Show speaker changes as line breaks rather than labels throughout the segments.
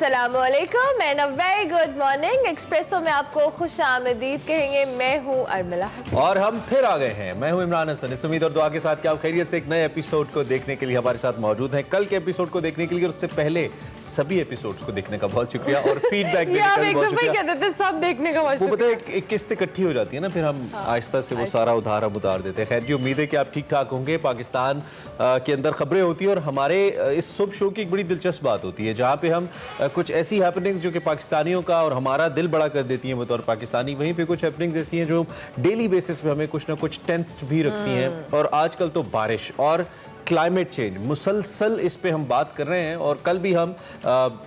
अस्सलामुअलैकुम and a very good morning. Espresso में आपको खुश आमदीद कहेंगे। मैं हूँ अर्मिला हसन
और हम फिर आ गए हैं। मैं हूँ इमरान हसन। इस उम्मीद और दुआ के साथ कि आप खैरियत से एक नए एपिसोड को देखने के लिए हमारे साथ मौजूद हैं। कल के एपिसोड को देखने के लिए और उससे पहले सभी एपिसोड्स को देखने का बहुत शुक्रिया और फीडबैक देने का भी बहुत शुक्रिया।
सब देखने का बहुत
शुक्रिया। वो पता है एक किस्त इकट्ठी हो जाती है ना, फिर हम आहिस्ता से वो सारा उधार हम उतार देते हैं। खैर जी, उम्मीद है कि आप ठीक ठाक होंगे। पाकिस्तान के अंदर खबरें होती है और हमारे इस सुबह शो की एक बड़ी दिलचस्प बात होती है जहाँ पे हम कुछ ऐसी हैपनिंग्स जो कि पाकिस्तानियों का और हमारा दिल बड़ा कर देती हैं बतौर पाकिस्तानी, वहीं पे कुछ हैपनिंग्स ऐसी हैं जो डेली बेसिस पे हमें कुछ ना कुछ टेंस्ड भी रखती हैं। और आजकल तो बारिश और क्लाइमेट चेंज मुसलसल इस पे हम बात कर रहे हैं। और कल भी हम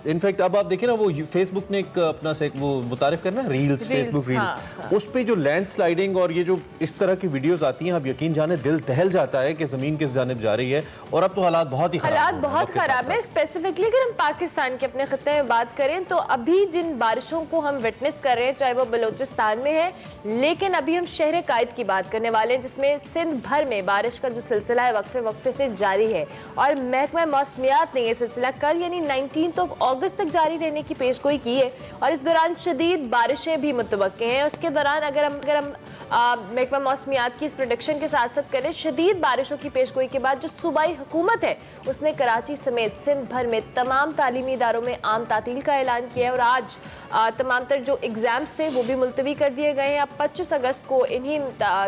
इनफैक्ट अब आप देखिए ना, वो फेसबुक ने एक अपना से एक वो मुतारिफ करना रील्स, फेसबुक रील्स, उस पे जो लैंडस्लाइडिंग और ये जो इस तरह की वीडियोस आती हैं, अब यकीन जाने दिल दहल जाता है कि जमीन किस जानिब जा रही है। और अब तो हालात बहुत खराब है।
स्पेसिफिकली अगर हम पाकिस्तान के अपने खत्ते में बात करें तो अभी जिन बारिशों को हम विटनेस कर रहे हैं, चाहे वो बलोचिस्तान में है, लेकिन अभी हम शहर कायद की बात करने वाले हैं जिसमें सिंध भर में बारिश का जो सिलसिला है वक्फे से जारी है। और महकमा मौसमियात ने यह सिलसिला कल यानी 19 अगस्त तक जारी रहने की पेशगोई की है। और इस दौरान शदीद बारिशें भी मुतवक्के हैं। उसके दौरान अगर हम महकमा मौसमियात की इस प्रोडिक्शन के साथ साथ करें, शदीद बारिशों की पेशगोई के बाद जो सूबाई हुकूमत है उसने कराची समेत सिंध भर में तमाम तालीमी इदारों में आम तातील का ऐलान किया है। और आज तमाम तर जो एग्जाम्स थे वो भी मुलतवी कर दिए गए हैं। अब 25 अगस्त को इन्हीं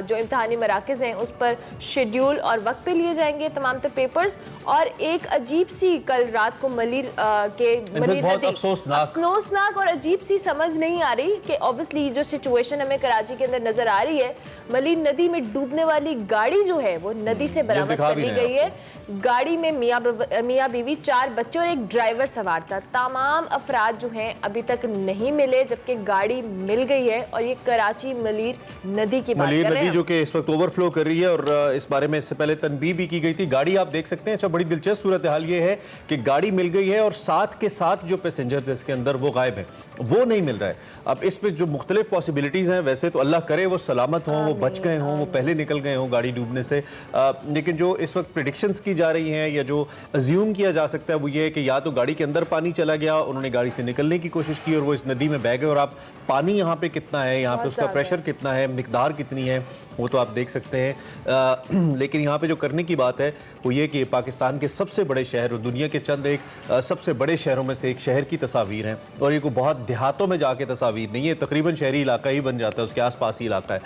जो इम्तहानी मराकज़ हैं उस पर शेड्यूल और वक्त पे लिए जाएंगे तमाम तर पेपर्स। और एक अजीब सी कल रात को मलिर नदी अफसोसनाक और अजीब सी समझ नहीं आ रही कि ऑब्वियसली जो सिचुएशन हमें कराची के अंदर नजर आ रही है, मलिर नदी में डूबने वाली गाड़ी जो है वो नदी से बरामद कर ली गई है। गाड़ी में मियाँ बीवी, 4 बच्चे और एक ड्राइवर सवार था। तमाम अफराद जो हैं अभी तक नहीं मिले, जबकि गाड़ी मिल गई है। और ये कराची मलिर नदी की बात कर रहे हैं,
नदी जो कि इस वक्त ओवरफ्लो कर रही है। और इस बारे में इससे पहले तनबीह भी की गई थी। गाड़ी आप देख सकते हैं। अच्छा, बड़ी दिलचस्प सूरत हाल ये है कि गाड़ी मिल गई है और साथ के साथ जो पैसेंजर्स है इसके अंदर वो गायब है, वो नहीं मिल रहा है। अब इस पे जो मुख्तलिफ पॉसिबिलिटीज हैं, वैसे तो अल्लाह करे वो सलामत हों, वो बच गए हों, वो पहले निकल गए हों गाड़ी डूबने से। लेकिन जो इस वक्त प्रेडिक्शंस की जा रही हैं या जो अज्यूम किया जा सकता है वो ये है कि या तो गाड़ी के अंदर पानी चला गया, उन्होंने गाड़ी से निकलने की कोशिश की और वो इस नदी में बह गए। और आप पानी यहाँ पे कितना है, यहाँ पे उसका प्रेशर कितना है, मिकदार कितनी है, वो तो आप देख सकते हैं। लेकिन यहाँ पे जो करने की बात है वो ये कि पाकिस्तान के सबसे बड़े शहर और दुनिया के चंद एक सबसे बड़े शहरों में से एक शहर की तस्वीर हैं। और ये को बहुत देहातों में जाके तस्वीर नहीं है, तकरीबन शहरी इलाका ही बन जाता है, उसके आसपास ही इलाका है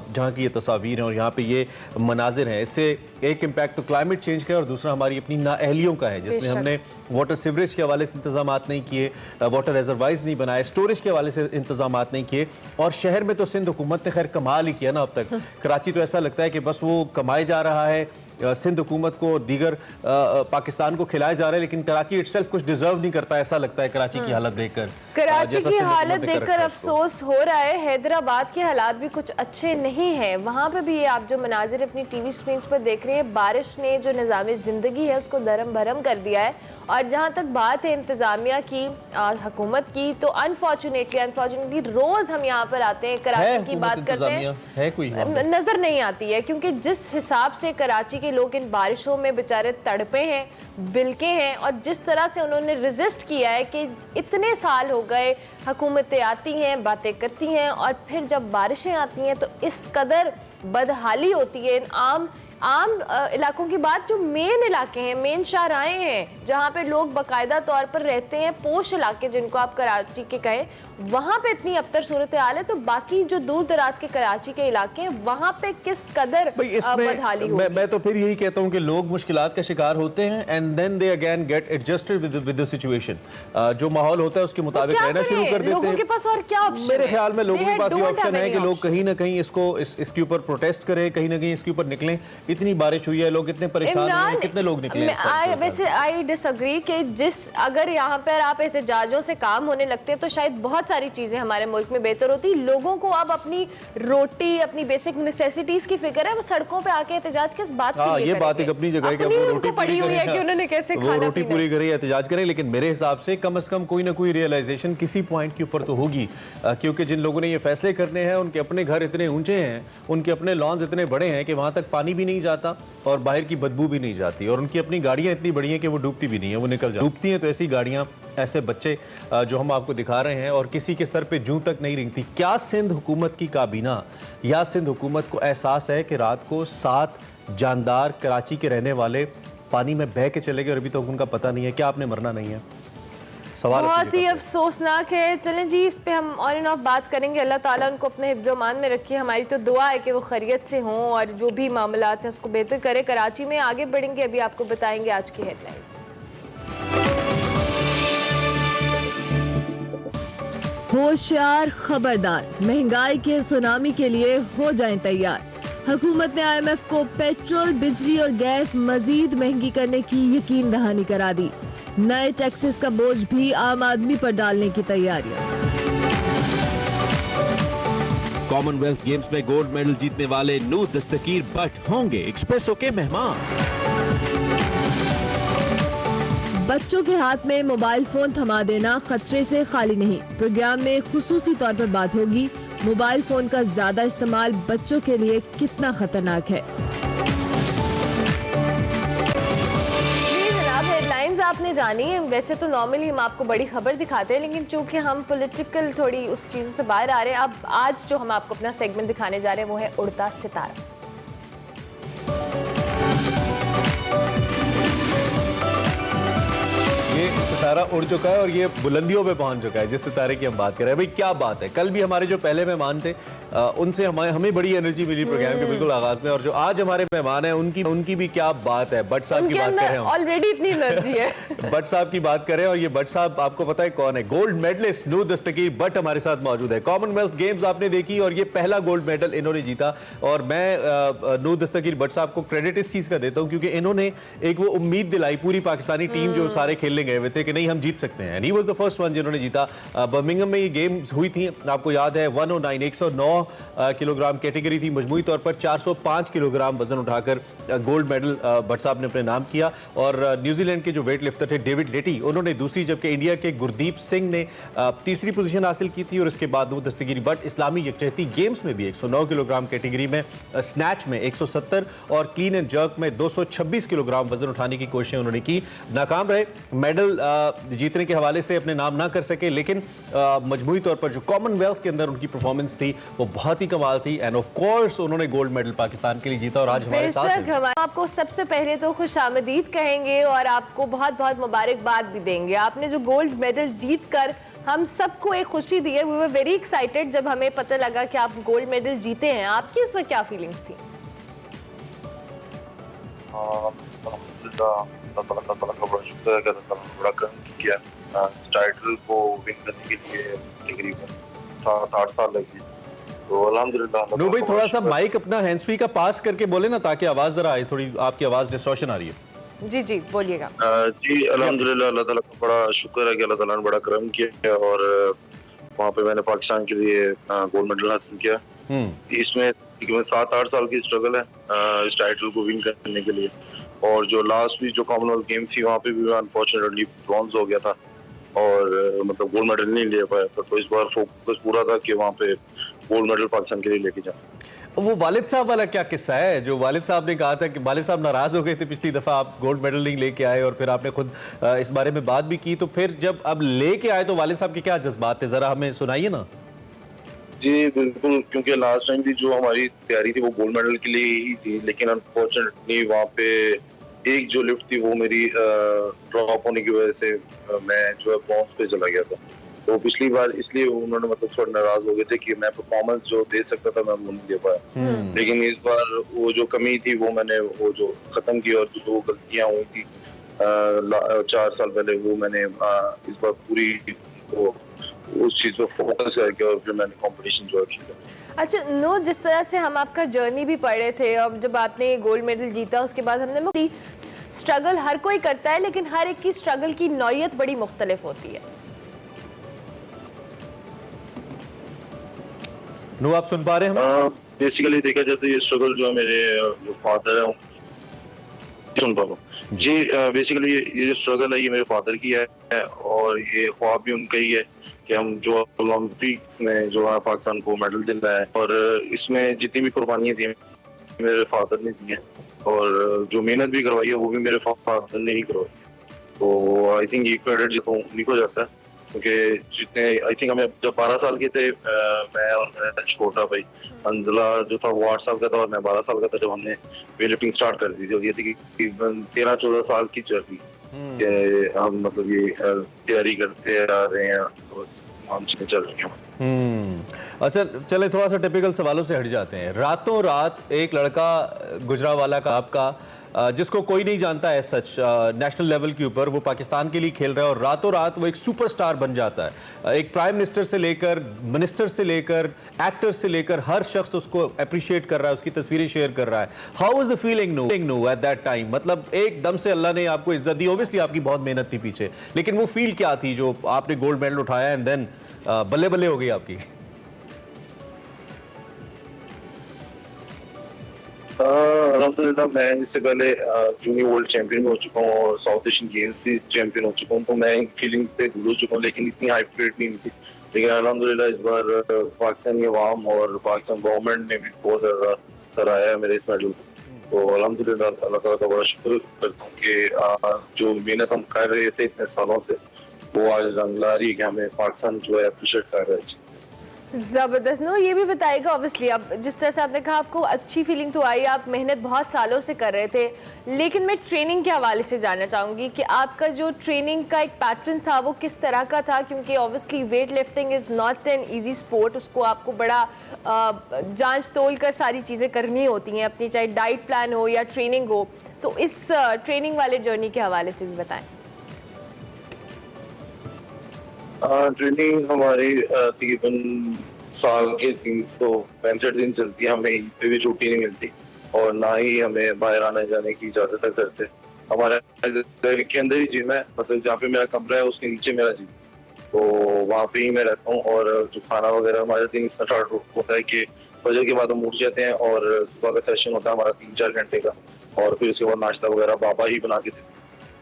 जहाँ की ये तस्वीर है और यहाँ पे ये मनाजिर हैं। इससे एक इम्पैक्ट तो क्लाइमेट चेंज का है और दूसरा हमारी अपनी नाअहलियों का है, जिसमें हमने वाटर सीवरेज के हवाले से इंतजाम नहीं किए, वाटर रिजर्वाइज नहीं बनाए, स्टोरेज के हवाले से इंतजाम नहीं किए। और शहर में तो सिंध हुकूमत ने खैर कमाल ही किया ना अब तक। कराची तो ऐसा लगता है कि बस वो कमाए जा रहा है, सिंध हुकूमत को और दीगर पाकिस्तान को खिलाया जा रहा है, लेकिन कराची इटसेल्फ कुछ डिजर्व नहीं करता, ऐसा लगता है कराची की हालत देखकर।
कराची की हालत देखकर अफसोस हो रहा है। हैदराबाद के हालात भी कुछ अच्छे नहीं हैं। वहाँ पे भी आप जो मनाजिर अपनी टीवी स्क्रीन पर देख रहे हैं, बारिश ने जो निज़ाम ज़िंदगी है उसको दरम भरम कर दिया है। और जहाँ तक बात है इंतज़ामिया की, हुकूमत की, तो अनफॉर्चुनेटली रोज़ हम यहाँ पर आते हैं, कराची की बात करते हैं,
है कोई
नज़र नहीं आती है। क्योंकि जिस हिसाब से कराची के लोग इन बारिशों में बेचारे तड़पे हैं, बिलके हैं, और जिस तरह से उन्होंने रेजिस्ट किया है कि इतने साल हो गए, हुकूमतें आती हैं, बातें करती हैं, और फिर जब बारिशें आती हैं तो इस कदर बदहाली होती है। आम इलाकों की बात, जो मेन इलाके हैं, मेन शाहराहें हैं जहाँ पे लोग बाकायदा तौर पर रहते हैं, पोश इलाके जिनको आप कराची के कहें, वहाँ पे इतनी अबतर सूरत हाल है। तो बाकी जो दूर दराज के कराची के इलाके हैं वहाँ पे किस कदर बदहाली होगी।
मैं तो फिर यही कहता हूँ कि लोग मुश्किलात का शिकार होते हैं and then they again get adjusted with the situation. जो माहौल होता है उसके मुताबिक रहना शुरू कर देते हैं।
लोगों के पास और क्या ऑप्शन है?
मेरे ख्याल में लोगों के पास ये ऑप्शन है कि लोग कहीं ना कहीं इसके ऊपर प्रोटेस्ट करें, कहीं ना कहीं इसके ऊपर निकलें। इतनी बारिश हुई है, लोग इतने परेशान हैं, कितने लोग निकले।
वैसे आई डिसएग्री कि अगर यहाँ पर आप एहतजाजों से काम होने लगते हैं तो शायद बहुत सारी चीजें हमारे मुल्क में बेहतर होती। लोगों को अब अपनी रोटी, अपनी बेसिक नेसेसिटीज की फिक्र है, वो सड़कों पे आके एहतजाज किस बात के लिए?
ये बात एक अपनी जगह है कि
रोटी पड़ी हुई है कि उन्होंने कैसे खाना
रोटी पूरी करें, एहतजाज करें। लेकिन मेरे हिसाब से कम से कम कोई ना कोई रियलाइजेशन किसी पॉइंट के ऊपर तो होगी, क्योंकि जिन लोगों ने ये फैसले करने हैं उनके अपने घर इतने ऊंचे हैं, उनके अपने लॉन्स इतने बड़े हैं कि वहां तक पानी भी नहीं नहीं जाता और बाहर की बदबू भी नहीं जाती, और उनकी अपनी गाड़ियां इतनी बड़ी हैं कि वो डूबती भी नहीं है, वो निकल जाती। डूबती हैं तो ऐसी गाड़ियां, ऐसे बच्चे जो हम आपको दिखा रहे हैं, और किसी के सर पे जूं तक नहीं रेंगती। क्या सिंध हुकूमत की काबीना या सिंध हुकूमत को एहसास है कि रात को 7 जानदार कराची के रहने वाले पानी में बह के चले गए और अभी तक उनका पता नहीं है? क्या आपने मरना नहीं है? सवाल
बहुत ही अफसोसनाक है। चलें जी, इस पे हम ऑन एंड ऑफ बात करेंगे। अल्लाह ताला उनको अपने हिफ्ज़-ओ-मान में रखिए। हमारी तो दुआ है कि वो खैरियत से हों और जो भी मामलात हैं उसको बेहतर करे। कराची में आगे बढ़ेंगे, अभी आपको बताएंगे आज की हेडलाइंस।
होशियार, खबरदार, महंगाई के सुनामी के लिए हो जाएं तैयार। हुकूमत ने IMF को पेट्रोल, बिजली और गैस मजीद महंगी करने की यकीन दहानी करा दी। नए टैक्सेस का बोझ भी आम आदमी पर डालने की तैयारियां।
कॉमनवेल्थ गेम्स में गोल्ड मेडल जीतने वाले नूर दस्तगीर भट्ट होंगे एक्सप्रेसो के मेहमान।
बच्चों के हाथ में मोबाइल फोन थमा देना खतरे से खाली नहीं। प्रोग्राम में खुसूसी तौर पर बात होगी, मोबाइल फोन का ज्यादा इस्तेमाल बच्चों के लिए कितना खतरनाक है।
आपने जानी है, वैसे तो नॉर्मली हम आपको बड़ी खबर दिखाते हैं, लेकिन चूंकि हम पॉलिटिकल थोड़ी उस चीज़ों से बाहर आ रहे हैं, अब आज जो हम आपको अपना सेगमेंट दिखाने जा रहे हैं वो है उड़ता सितारा।
ये सितारा उड़ चुका है और ये बुलंदियों पे पहुंच चुका है, जिस सितारे की हम बात कर रहे हैं। भाई क्या बात है, कल भी हमारे जो पहले मेहमान थे उनसे हमें बड़ी एनर्जी मिली प्रोग्राम के बिल्कुल आगाज में, और जो आज हमारे मेहमान हैं उनकी भी क्या बात है। भट्ट साहब की बात कर रहे हैं,
ऑलरेडी इतनी एनर्जी है।
भट्ट साहब की बात करें, और ये भट्ट साहब आपको पता है कौन है? गोल्ड मेडलिस्ट नूर दस्तगीर भट्ट हमारे साथ मौजूद है। कॉमनवेल्थ गेम्स आपने देखी और ये पहला गोल्ड मेडल इन्होंने जीता, और मैं नूर दस्तगीर भट्ट साहब को क्रेडिट इस चीज का देता हूं क्योंकि इन्होंने एक वो उम्मीद दिलाई पूरी पाकिस्तानी टीम जो सारे खेलने गए हुए थे कि नहीं हम जीत सकते हैं। He was the first one जिन्होंने जीता। बर्मिंघम में ये गेम्स हुई थी, आपको याद है 109 किलोग्राम कैटेगरी थी, मजमूई तौर पर 405 किलोग्राम वजन उठाकर गोल्ड मेडल भट्ट साहब ने अपने नाम किया। और न्यूजीलैंड के जो वेट लिफ्टर थे डेविड लेटी, उन्होंने दूसरी, जबकि इंडिया के गुरदीप सिंह ने तीसरी पोजीशन हासिल की थी। और इसके बाद नूर दस्तगीर भट्ट इस्लामी यकजहती गेम्स में भी 109 किलोग्राम कैटेगरी में, स्नैच में 170 और क्लीन एंड जर्क में 226 किलोग्राम वजन उठाने की कोशिशें उन्होंने की, नाकाम रहे। मेडल जीतने के हवाले से अपने नाम ना कर सके, लेकिन मजमूई तौर पर जो कॉमनवेल्थ के अंदर उनकी परफॉर्मेंस थी वो बहुत ही कमाल थी, एंड ऑफ कोर्स उन्होंने गोल्ड मेडल पाकिस्तान के लिए जीता और आज हमारे साथ हैं।
आपको सबसे पहले तो खुशामदीद कहेंगे और आपको बहुत बहुत मुबारकबाद भी देंगे। आपने जो गोल्ड मेडल जीत कर हम सबको एक खुशी दी है, वी वर वेरी एक्साइटेड जब हमें पता लगा कि आप गोल्ड मेडल जीते हैं। आपकी इस वक्त क्या फीलिंग्स थी?
टाइटल को विन करने के लिए तकरीबन 7-8 साल लगी, तो अल्हम्दुलिल्लाह।
नो भाई, थोड़ा सा माइक अपना हैंड्स फ्री का पास करके बोले ना, ताकि आवाज जरा आए, थोड़ी आपकी आवाज डिस्टॉर्शन आ रही है।
जी जी बोलिएगा।
जी अल्हम्दुलिल्लाह, अल्लाह ताला का बड़ा शुक्र है कि अल्लाह ताला ने बड़ा करम किया है और वहाँ पे मैंने पाकिस्तान के लिए गोल्ड मेडल हासिल किया। इसमें 7-8 साल की स्ट्रगल है इस टाइटल को विन करने के लिए, और जो लास्ट भी जो कॉमनवेल्थ गेम थी वहाँ पे भी मैं अनफॉर्चुनेटली ब्रॉन्ज हो गया था और मतलब गोल्ड मेडल नहीं ले पाया था। तो इस बार फोकस पूरा था कि वहाँ पे गोल्ड मेडल पाकिस्तान के लिए लेके जाए।
वो वालिद साहब वाला क्या किस्सा है जो वालिद साहब ने कहा था कि वालिद साहब नाराज हो गए थे पिछली दफा आप गोल्ड मेडल नहीं लेके आए, और फिर आपने खुद इस बारे में बात भी की, तो फिर जब अब लेके आए तो वालिद साहब के क्या जज्बात थे, जरा हमें सुनाइए ना।
जी बिल्कुल, क्योंकि लास्ट टाइम भी जो हमारी तैयारी थी वो गोल्ड मेडल के लिए ही थी, लेकिन अनफॉर्चुनेटली वहाँ पे एक जो लिफ्ट थी वो मेरी ड्रॉप होने की वजह से मैं जो है ब्रॉन्ज पे चला गया था। तो पिछली बार इसलिए उन्होंने मतलब थोड़ा नाराज हो गए थे कि मैं परफॉर्मेंस जो दे सकता था मैं वो नहीं दे पाया, लेकिन इस बार वो जो कमी थी वो मैंने वो जो खत्म की, और जो गलतियां हुई थी 4 साल पहले वो मैंने इस बार पूरी उस चीज पर फोकस करके और फिर मैंने कंपटीशन जो किया।
अच्छा नो, जिस तरह से हम आपका जर्नी भी पढ़े थे, अब जब आपने गोल्ड मेडल जीता उसके बाद हमने स्ट्रगल हर कोई करता है, लेकिन हर एक की स्ट्रगल की नौयत बड़ी मुख्तलिफ होती है।
नो आप सुन पा रहे हैं?
बेसिकली देखा जाए तो ये स्ट्रगल जो है मेरे जो फादर है सुन पा रहा हूँ जी। बेसिकली ये जो स्ट्रगल है ये मेरे फादर की है और ये ख्वाब भी उनका ही है कि हम जो ओलंपिक में जो है पाकिस्तान को मेडल दिलाए, और इसमें जितनी भी कुर्बानियां थी मेरे फादर ने दी है और जो मेहनत भी करवाई है वो भी मेरे फादर ने ही करवाई है। तो आई थिंक ये क्रेडिट जो उन्हीं को जाता है, क्योंकि जितने आई थिंक हमें जब 12 साल के थे, मैं और मेरा छोटा भाई अंजला जो था वो 8 साल का था और मैं 12 साल का था जब हमने वेट लिफ्टिंग स्टार्ट कर दी थी। और ये थी कि 13-14 साल की जर्नी कि हम मतलब ये तैयारी करते आ रहे हैं और हम चल रहे हैं।
अच्छा, चले थोड़ा सा टिपिकल सवालों से हट जाते हैं। रातों रात एक लड़का गुजरांवाला का आपका, जिसको कोई नहीं जानता है सच, नेशनल लेवल के ऊपर वो पाकिस्तान के लिए खेल रहा है और रातों रात वो एक सुपरस्टार बन जाता है। एक प्राइम मिनिस्टर से लेकर मिनिस्टर से लेकर एक्टर से लेकर हर शख्स उसको अप्रिशिएट कर रहा है, उसकी तस्वीरें शेयर कर रहा है। How was the feeling no at that time? मतलब एकदम से अल्लाह ने आपको इज्जत दी, ऑब्वियसली आपकी बहुत मेहनत थी पीछे, लेकिन वो फील क्या थी जो आपने गोल्ड मेडल उठाया एंड देन बल्ले बल्ले हो गई आपकी?
अल्हम्दुलिल्लाह मैं इससे पहले जूनियर वर्ल्ड चैंपियन हो चुका हूँ और साउथ एशियन गेम्स भी चैंपियन हो चुका हूँ, तो मैं फीलिंग से दूर हो चुका हूँ, लेकिन इतनी हाई रेट नहीं थी। लेकिन अल्हम्दुलिल्लाह इस बार पाकिस्तानी अवाम और पाकिस्तान गवर्नमेंट ने भी बहुत ज़्यादा सराहा है मेरे इस मेडल को। तो अल्हम्दुलिल्लाह अल्लाह ताला का बड़ा शुक्र करता हूँ कि जो मेहनत हम कर रहे थे इतने सालों से वो आज रंग ला रही है कि हमें पाकिस्तान जो है अप्रिशिएट कर रहा है।
जबरदस्त। नो, ये भी बताएगा, ऑब्वियसली अब जिस तरह से आपने कहा आपको अच्छी फीलिंग तो आई, आप मेहनत बहुत सालों से कर रहे थे, लेकिन मैं ट्रेनिंग के हवाले से जानना चाहूँगी कि आपका जो ट्रेनिंग का एक पैटर्न था वो किस तरह का था, क्योंकि obviously weight lifting is not an easy sport, उसको आपको बड़ा जांच तोल कर सारी चीज़ें करनी होती हैं अपनी, चाहे डाइट प्लान हो या ट्रेनिंग हो। तो इस ट्रेनिंग वाले जर्नी के हवाले से भी बताएं।
ट्रेनिंग हमारी तकरीबन साल के 365 दिन चलती है, हमें ईद पे भी छुट्टी नहीं मिलती और ना ही हमें बाहर आने जाने की इजाजत है करते। हमारे घर के अंदर ही जिम है, मतलब जहाँ पे मेरा कमरा है उसके नीचे मेरा जिम, तो वहाँ पे ही मैं रहता हूँ। और जो खाना वगैरह हमारा दिन स्टार्ट होता है कि फजर के बाद हम उठ जाते हैं और सुबह का सेशन होता है हमारा 3-4 घंटे का, और फिर उसके बाद नाश्ता वगैरह बाबा ही बना के देते हैं,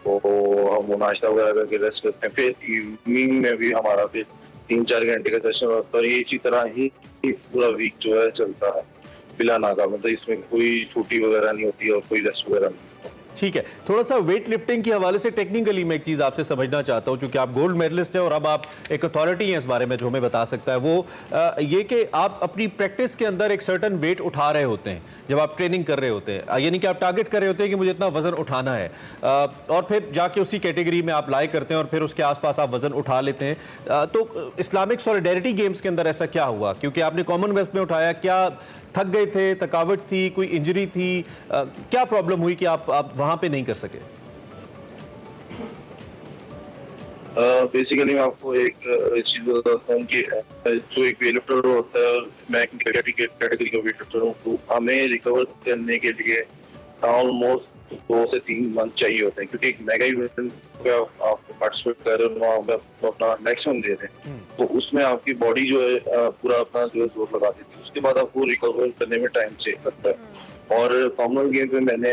तो हम वो नाश्ता वगैरह करके रेस्ट करते हैं। फिर इवनिंग में भी हमारा फिर 3-4 घंटे का सेशन होता है। ये इसी तरह ही पूरा वीक जो है चलता है बिला नागा, मतलब इसमें कोई छुट्टी वगैरह नहीं होती और कोई रेस्ट वगैरह नहीं।
ठीक है, थोड़ा सा वेट लिफ्टिंग के हवाले से टेक्निकली मैं एक चीज़ आपसे समझना चाहता हूं, क्योंकि आप गोल्ड मेडलिस्ट हैं और अब आप एक अथॉरिटी हैं इस बारे में जो हमें बता सकता है, वो ये कि आप अपनी प्रैक्टिस के अंदर एक सर्टन वेट उठा रहे होते हैं जब आप ट्रेनिंग कर रहे होते हैं, यानी कि आप टारगेट कर रहे होते हैं कि मुझे इतना वजन उठाना है, और फिर जाके उसी कैटेगरी में आप लाई करते हैं और फिर उसके आसपास आप वजन उठा लेते हैं। तो इस्लामिक सॉलिडेरिटी गेम्स के अंदर ऐसा क्या हुआ, क्योंकि आपने कॉमनवेल्थ में उठाया, क्या थक गए थे, थकावट थी, कोई इंजरी थी, क्या प्रॉब्लम हुई कि आप वहां पे नहीं कर सके?
बेसिकली मैं आपको एक चीज बताता हूँ कि जो एक वेट लिफ्टर होता है, मैं कैटेगरी का वेट लिफ्टर हूँ, तो हमें रिकवर करने के लिए ऑलमोस्ट 2 से 3 मंथ चाहिए होते हैं, क्योंकि एक मेगा इवेंट में आप पार्टिसिपेट कर रहे हो, वहाँ पे अपना मैक्सिमम दे रहे हैं, तो उसमें आपकी बॉडी जो है पूरा अपना जो है जोर लगा देती है, उसके बाद आपको रिकवर करने में टाइम चाहिए लगता है। और कॉमनवेल्थ गेम्स में मैंने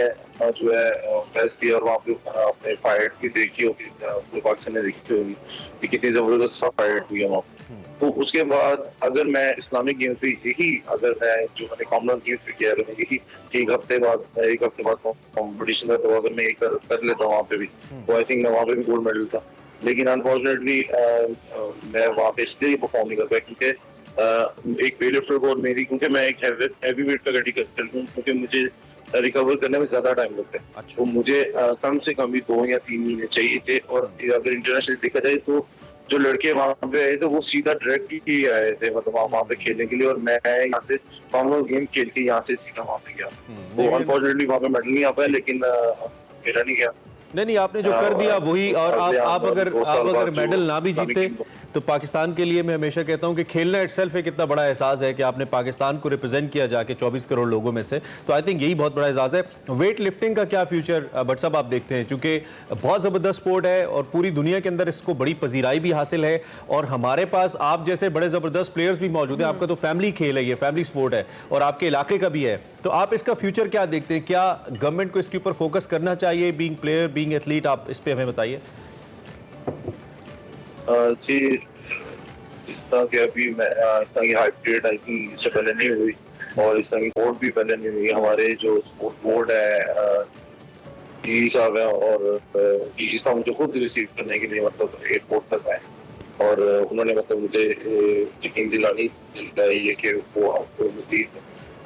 जो है फेस किया और वहाँ पे अपने फाइट भी देखी होगी, पूरे पाकिस्तान ने देखी होगी कि कितनी जबरदस्त फाइट हुई है वहाँ पे। तो उसके बाद अगर मैं इस्लामिक गेम्स पे यही, अगर मैं जो मैंने कॉमनवेल्थ गेम्स पे किया, अगर मैं यही एक हफ्ते बाद कॉम्पिटिशन था, तो अगर मैं ये कर लेता वहाँ पे भी, तो आई थिंक मैं वहाँ पे भी गोल्ड मेडल था। लेकिन अनफॉर्चुनेटली मैं वहाँ पे इसलिए परफॉर्म नहीं कर पाया क्योंकि एक वेट लिफ्टर को मेरी, क्योंकि मैं एक हैवी वेट का कैटेगरी हूँ, क्योंकि मुझे रिकवर करने में ज्यादा टाइम लगता है। अच्छा। तो मुझे कम से कम भी 2 या 3 महीने चाहिए थे। और अगर इंटरनेशनल देखा जाए तो जो लड़के वहाँ पे आए थे वो सीधा डायरेक्ट ही आए थे, मतलब वहाँ पे खेलने के लिए, और मैं यहाँ से कॉमनवेल्थ गेम खेल के यहाँ से सीधा वहाँ पे गया। तो अनफॉर्चुनेटली वहाँ पे मेडल नहीं आ पाया, लेकिन मेरा नहीं गया।
नहीं, आपने जो कर दिया वही, और आप अगर मेडल ना भी जीते तो पाकिस्तान के लिए मैं हमेशा कहता हूं कि खेलना इटसेल्फ एक इतना बड़ा एहसास है कि आपने पाकिस्तान को रिप्रेजेंट किया जाके 24 करोड़ लोगों में से, तो आई थिंक यही बहुत बड़ा एहसास है। वेट लिफ्टिंग का क्या फ्यूचर भट्ट साहब आप देखते हैं, क्योंकि बहुत ज़बरदस्त स्पोर्ट है और पूरी दुनिया के अंदर इसको बड़ी पजीराई भी हासिल है, और हमारे पास आप जैसे बड़े ज़बरदस्त प्लेयर्स भी मौजूद हैं। आपका तो फैमिली खेल है, ये फैमिली स्पोर्ट है और आपके इलाके का भी है, तो आप इसका फ्यूचर क्या देखते हैं? क्या गवर्नमेंट को इसके ऊपर फोकस करना चाहिए, बीइंग प्लेयर, बीइंग एथलीट? आप इस पे हमें बताइए।
जी, इस तरह की अभी मैं इस तरह की हाइप ट्रेड आई थिंक इससे पहले नहीं हुई, और इस तरह की कोर्ट भी पहले नहीं हुई। हमारे जो स्पोर्ट बोर्ड है जी साहब है, और जी साहब मुझे खुद रिसीव करने के लिए मतलब एयरपोर्ट तक आए, और उन्होंने मतलब मुझे यकीन दिलाई है कि वो आपको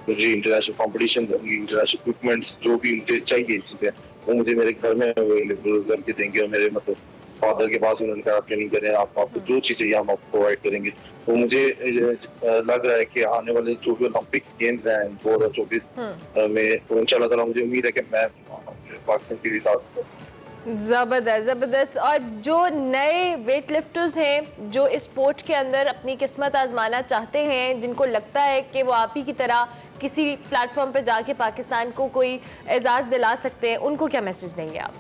मुझे इंटरनेशनल कॉम्पिटिशन, इंटरनेशनल इक्विपमेंट्स जो भी मुझे चाहिए चीजें वो मुझे मेरे घर में अवेलेबल करके देंगे। और मेरे मतलब फादर के पास उन्होंने कहा ट्रेनिंग करें, आपको जो चीज चाहिए हम आपको प्रोवाइड करेंगे। तो मुझे लग रहा है कि आने वाले जो भी ओलंपिक्स गेम्स हैं 2024 में, तो इंशाल्लाह ताला मुझे उम्मीद है कि मैं पाकिस्तान के साथ।
जबरदस्त जबरदस्त। और जो नए वेट लिफ्टर्स हैं जो इस स्पोर्ट के अंदर अपनी किस्मत आजमाना चाहते हैं, जिनको लगता है कि वो आप ही की तरह किसी प्लेटफॉर्म पे जाके पाकिस्तान को कोई एजाज़ दिला सकते हैं, उनको क्या मैसेज देंगे आप?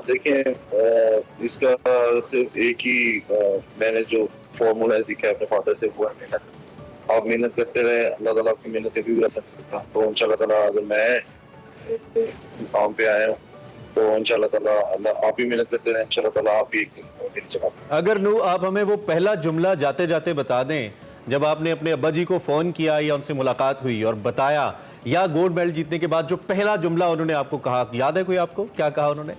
देखिए इसका सिर्फ एक ही मैंने जो फॉर्मूला सीखा है अपने फादर से, वो है मेहनत। आप मेहनत करते रहे, अल्लाह ताला आपकी मेहनत कभी भी रखा सकता। तो इंशाल्लाह ताला अगर मैं काम पे आया हूँ तो इंशाल्लाह ताला अल्लाह आप भी मेहनत करते रहे, इंशाल्लाह ताला आप भी एक जगह।
अगर नू आप हमें वो पहला जुमला जाते जाते बता दें जब आपने अपने अब्बा जी को फोन किया या उनसे मुलाकात हुई और बताया, या गोल्ड मेडल जीतने के बाद जो पहला जुमला उन्होंने आपको कहा, याद है कोई आपको? क्या कहा उन्होंने?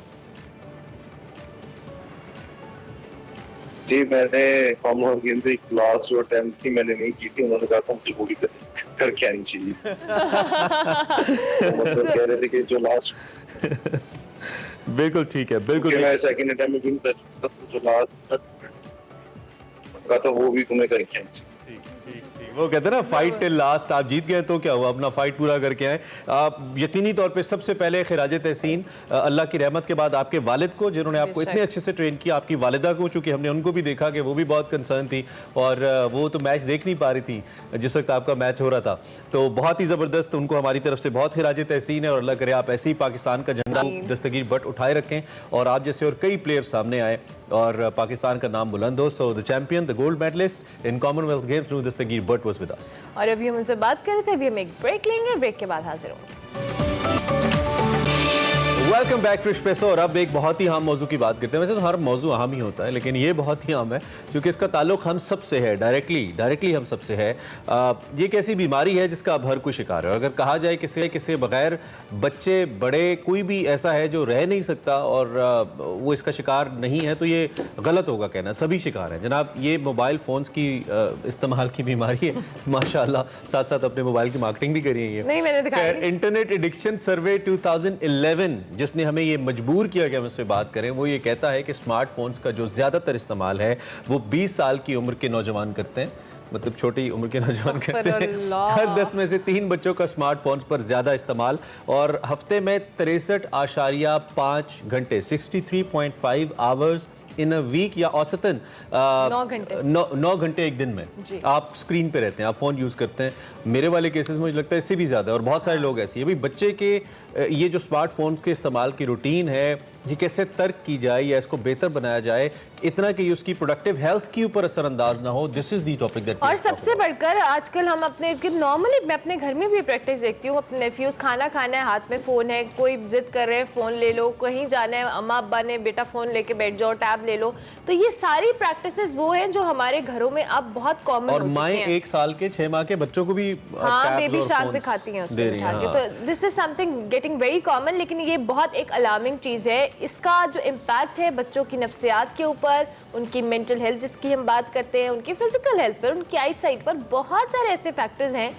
जी मैंने कॉमनवेल्थ गेम्स की क्लास जो अटेम्प्ट थी मैंने नहीं की थी, उन्होंने कहा था मुझे पूरी करके आनी चाहिए। तो मतलब कह रहे थे कि जो लास्ट
बिल्कुल ठीक है, बिल्कुल
मैं सेकंड अटेम्प्ट में जो लास्ट का था वो भी तुम्हें करके आनी चाहिए।
वो कहते हैं ना फाइट टिल लास्ट। आप जीत गए तो क्या हुआ, अपना फाइट पूरा करके आए। आप यकीनी तौर पे सबसे पहले खिराज तहसीन अल्लाह की रहमत के बाद आपके वालिद को, जिन्होंने आपको इतने अच्छे से ट्रेन किया, आपकी वालिदा को, चूंकि हमने उनको भी देखा कि वो भी बहुत कंसर्न थी और वो तो मैच देख नहीं पा रही थी जिस वक्त आपका मैच हो रहा था। तो बहुत ही ज़बरदस्त, उनको हमारी तरफ से बहुत खिराज तहसीन है और अल्लाह करे आप ऐसे ही पाकिस्तान का झंडा दस्तगीर बट उठाए रखें और आप जैसे और कई प्लेयर सामने आए और पाकिस्तान का नाम बुलंद हो। So the champion, the gold medallist in Commonwealth Games Noor Dastgir but was with us.
और अभी हम उनसे बात कर रहे थे, अभी हम एक ब्रेक लेंगे, ब्रेक के बाद हाजिर होंगे।
Welcome back to Espresso. और अब एक बहुत ही अहम मौजू की बात करते हैं। वैसे तो हर मौजू अहम ही होता है, लेकिन ये बहुत ही अहम है क्योंकि इसका ताल्लुक हम सब से है, डायरेक्टली हम सब से है। ये एक ऐसी बीमारी है जिसका अब हर कोई शिकार है। अगर कहा जाए किसी बगैर बच्चे बड़े कोई भी ऐसा है जो रह नहीं सकता और वो इसका शिकार नहीं है, तो ये गलत होगा कहना। सभी शिकार हैं जनाब। ये मोबाइल फ़ोन्स की इस्तेमाल की बीमारी है। माशाल्लाह साथ साथ अपने मोबाइल की मार्केटिंग भी करी है ये।
नहीं, मैंने दिखाया।
इंटरनेट एडिक्शन सर्वे 2011 जिसने हमें ये मजबूर किया कि हम इस पे बात करें, वो ये कहता है कि स्मार्टफोन्स का जो ज़्यादातर इस्तेमाल है वो 20 साल की उम्र के नौजवान करते हैं। मतलब छोटी उम्र के नौजवान करते हैं। हर 10 में से 3 बच्चों का स्मार्टफोन्स पर ज़्यादा इस्तेमाल और हफ्ते में 63.5 घंटे 63.5 आवर्स इन अ वीक, या औसतन 9 घंटे एक दिन में आप स्क्रीन पे रहते हैं, आप फ़ोन यूज़ करते हैं। मेरे वाले केसेस में मुझे लगता है इससे भी ज़्यादा, और बहुत सारे लोग ऐसे हैं। भाई बच्चे के ये जो स्मार्टफोन के इस्तेमाल की रूटीन है, ये कैसे तर्क की जाए या इसको बेहतर बनाया जाए, इतना कि उसकी प्रोडक्टिव हेल्थ के ऊपर असरअंदाज ना हो। This is the topic that.
और सबसे बढ़कर आजकल हम अपने नॉर्मली मैं अपने घर में भी प्रैक्टिस देखती हूँ। अपने नेफ्यूज खाना खाना है, हाथ में फ़ोन है, कोई जिद कर रहे हैं फ़ोन ले लो, कहीं जाना है अम्मा अब्बा ने बेटा फ़ोन लेके बैठ जाओ, टैब ले लो। तो ये सारी प्रैक्टिसेस वो हैं जो हमारे घरों में अब बहुत कॉमन हो चुकी हैं।
और माएँ 1 साल के 6 माह के बच्चों को भी
बेबी शार्क दिखाती हैं उसमें बिठा के। तो this is something getting very common, लेकिन ये बहुत एक अलार्मिंग चीज़ है। इसका जो इम्पैक्ट है बच्चों की नफ्सियात के ऊपर, उनकी मेंटल हेल्थ जिसकी हम बात करते हैं, उनकी फिजिकल हेल्थ पर, उनकी आई साइट पर, बहुत सारे ऐसे फैक्टर्स हैं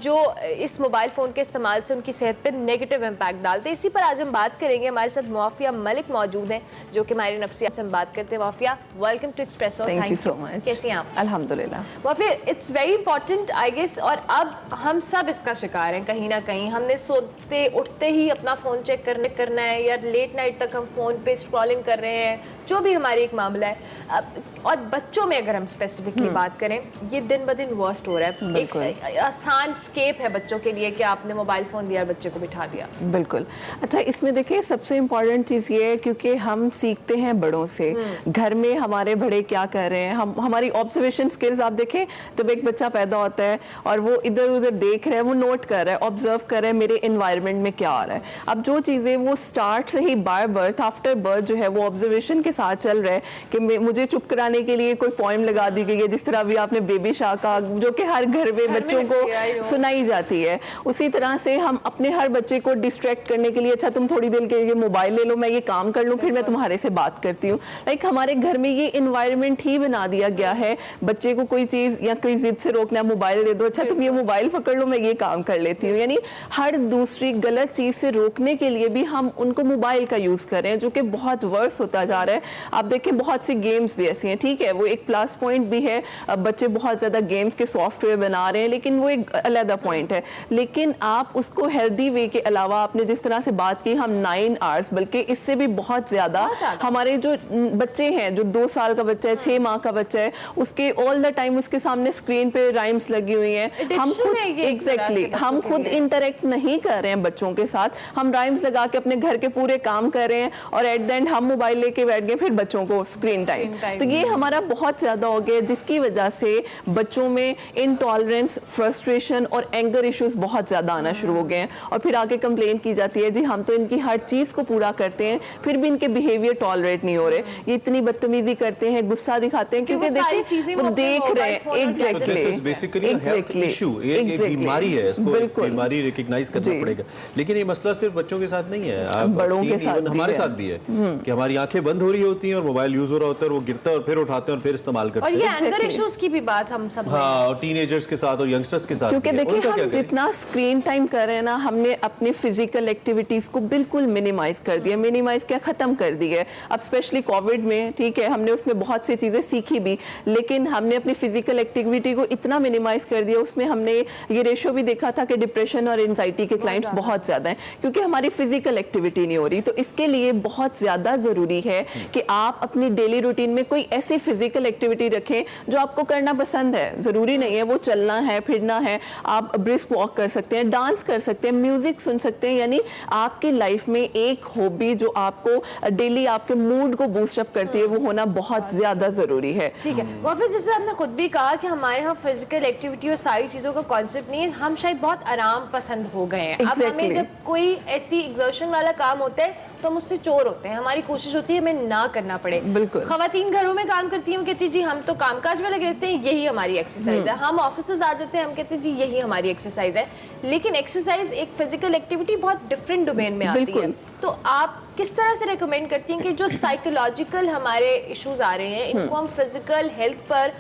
जो इस मोबाइल फ़ोन के इस्तेमाल से उनकी सेहत पे नेगेटिव इम्पैक्ट डालते हैं। इसी पर आज हम बात करेंगे। हमारे साथ मुआफिया मलिक मौजूद हैं जो कि हमारी नफ्सियात से हम बात करते हैं। Muafiya, welcome to Expresso.
Thank you so much.
कैसी हैं आप?
अल्हम्दुलिल्लाह।
Muafiya, it's very important I guess, और अब हम सब इसका शिकार हैं कहीं ना कहीं। हमने सोते उठते ही अपना फ़ोन चेक करना है, या लेट नाइट तक हम फ़ोन पे स्क्रॉलिंग कर रहे हैं, जो भी हमारी एक मामला है। और बच्चों में अगर हम स्पेसिफिकली बात करें, ये दिन ब दिन वर्स्ट हो रहा है। एक आसान स्केप है बच्चों के लिए कि आपने मोबाइल फ़ोन दिया, बच्चे को बिठा दिया।
बिल्कुल। अच्छा, इसमें देखिए सबसे इम्पॉर्टेंट चीज़ ये है क्योंकि हम सीखते हैं बड़ों से। घर में हमारे बड़े क्या कर रहे हैं, हम हमारी ऑब्जर्वेशन स्किल्स आप देखें, जब एक बच्चा पैदा होता है और वो इधर उधर देख रहा है, वो नोट कर रहा है, ऑब्जर्व कर रहा है मेरे इन्वायरमेंट में क्या आ रहा है। अब जो चीज़ें वो स्टार्ट से ही बाय बर्थ, आफ्टर बर्थ जो है वो ऑब्जर्वेशन के साथ चल रहा है कि मुझे चुप कराने कराने के लिए कोई पोएम लगा दी गई है, जिस तरह अभी आपने बेबी शाह का, जो कि हर घर में बच्चों को सुनाई जाती है। उसी तरह से हम अपने हर बच्चे को डिस्ट्रैक्ट करने के लिए, अच्छा तुम थोड़ी देर के लिए मोबाइल ले लो, मैं ये काम कर लूं, फिर मैं तुम्हारे से बात करती हूँ। लाइक हमारे घर में ये इन्वायरमेंट ही बना दिया गया है, बच्चे को कोई चीज या कोई जिद से रोकना, मोबाइल दे दो, अच्छा तुम ये मोबाइल पकड़ लो, मैं ये काम कर लेती हूँ। यानी हर दूसरी गलत चीज से रोकने के लिए भी हम उनको मोबाइल का यूज कर रहे हैं, जो कि बहुत वर्स होता जा रहा है। आप देखें बहुत सी गेम्स भी ऐसी हैं, ठीक है वो एक प्लस पॉइंट भी है, बच्चे बहुत ज्यादा गेम्स के सॉफ्टवेयर बना रहे हैं, लेकिन वो एक अलग पॉइंट है। लेकिन आप उसको हेल्दी वे के अलावा, आपने जिस तरह से बात की, हम 9 आवर्स बल्कि इससे भी बहुत ज्यादा हमारे जो बच्चे हैं, जो 2 साल का बच्चा है, 6 माह का बच्चा है, उसके ऑल द टाइम उसके सामने स्क्रीन पे राइम्स लगी हुई हैं, हम खुद एग्जैक्टली हम खुद इंटरेक्ट नहीं कर रहे हैं बच्चों के साथ, हम राइम्स लगा के अपने घर के पूरे काम कर रहे हैं और एट द एंड हम मोबाइल लेके बैठ गए, फिर बच्चों को स्क्रीन टाइम। तो ये हमारा बहुत ज्यादा हो गया, जिसकी वजह से बच्चों में इनटॉलरेंस, फ्रस्ट्रेशन और एंगर इश्यूज बहुत ज्यादा आना शुरू हो गए हैं। और फिर आगे कंप्लेन की जाती है, जी हम तो इनकी हर चीज को पूरा करते हैं, फिर भी इनके बिहेवियर टॉलरेट नहीं हो रहे, ये इतनी बदतमीजी करते हैं, गुस्सा दिखाते हैं, क्योंकि देखिए वो देख रहे हैं। एग्जैक्टली
बेसिकली इशू, एक बीमारी है, इसको बीमारी रिकॉग्नाइज करना पड़ेगा। लेकिन ये मसला सिर्फ बच्चों के साथ नहीं है,
बड़ों के साथ,
हमारे साथ भी है कि हमारी आंखें बंद हो रही होती हैं और मोबाइल यूज हो रहा होता है, और वो गिरता है और फिर उठाते हैं और फिर इस्तेमाल करते हैं।
और ये एंगर इश्यूज की भी बात हम सब,
हाँ, और टीनेजर्स के साथ और यंगस्टर्स के साथ,
क्योंकि देखिए हम जितना स्क्रीन टाइम कर रहे हैं ना, हमने अपनी फिजिकल एक्टिविटीज को बिल्कुल मिनिमाइज कर दिया, मिनिमाइज क्या खत्म कर दी है। अब स्पेशली कोविड में, ठीक है, हमने उसमें बहुत सी चीजें सीखी भी, लेकिन हमने अपनी फिजिकल एक्टिविटी को इतना मिनिमाइज कर दिया, उसमें हमने ये रेशो भी देखा था कि डिप्रेशन और एंजाइटी के क्लाइंट्स बहुत ज्यादा हैं, क्योंकि हमारी फिजिकल एक्टिविटी नहीं हो रही। तो इसके लिए बहुत ज्यादा जरूरी है कि आप अपनी डेली रूटीन में कोई ऐसी फिजिकल एक्टिविटी रखें जो आपको करना पसंद है। जरूरी नहीं है वो चलना है, फिरना है, आप ब्रिस्क वॉक कर सकते हैं, डांस कर सकते हैं, म्यूजिक सुन सकते हैं। यानी आपकी लाइफ में एक हॉबी जो आपको डेली आपके मूड को बूस्ट अप करती है, वो होना बहुत ज्यादा जरूरी है।
ठीक है, वो फिर जैसे आपने खुद भी कहा कि हमारे यहाँ फिजिकल एक्टिविटी और सारी चीजों का कॉन्सेप्ट नहीं है, हम शायद बहुत आराम पसंद हो गए हैं। अब हमें जब कोई ऐसी एग्जर्शन वाला काम होता है तो हम उससे चोर होते हैं, हमारी कोशिश होती है हमें ना करना पड़े।
बिल्कुल,
खवातीन घरों में काम करती हैं, वो कहती है जी हम तो कामकाज में लगे रहते हैं, यही हमारी एक्सरसाइज है। हम ऑफिस आ जाते हैं, हम कहते हैं जी यही हमारी एक्सरसाइज है। लेकिन एक्सरसाइज एक फिजिकल एक्टिविटी बहुत डिफरेंट डोमेन में आती है। तो आप किस तरह से रेकमेंड करती हैं कि जो साइकोलॉजिकल हमारे इश्यूज आ रहे हैं, इनको हम फिजिकल हेल्थ पर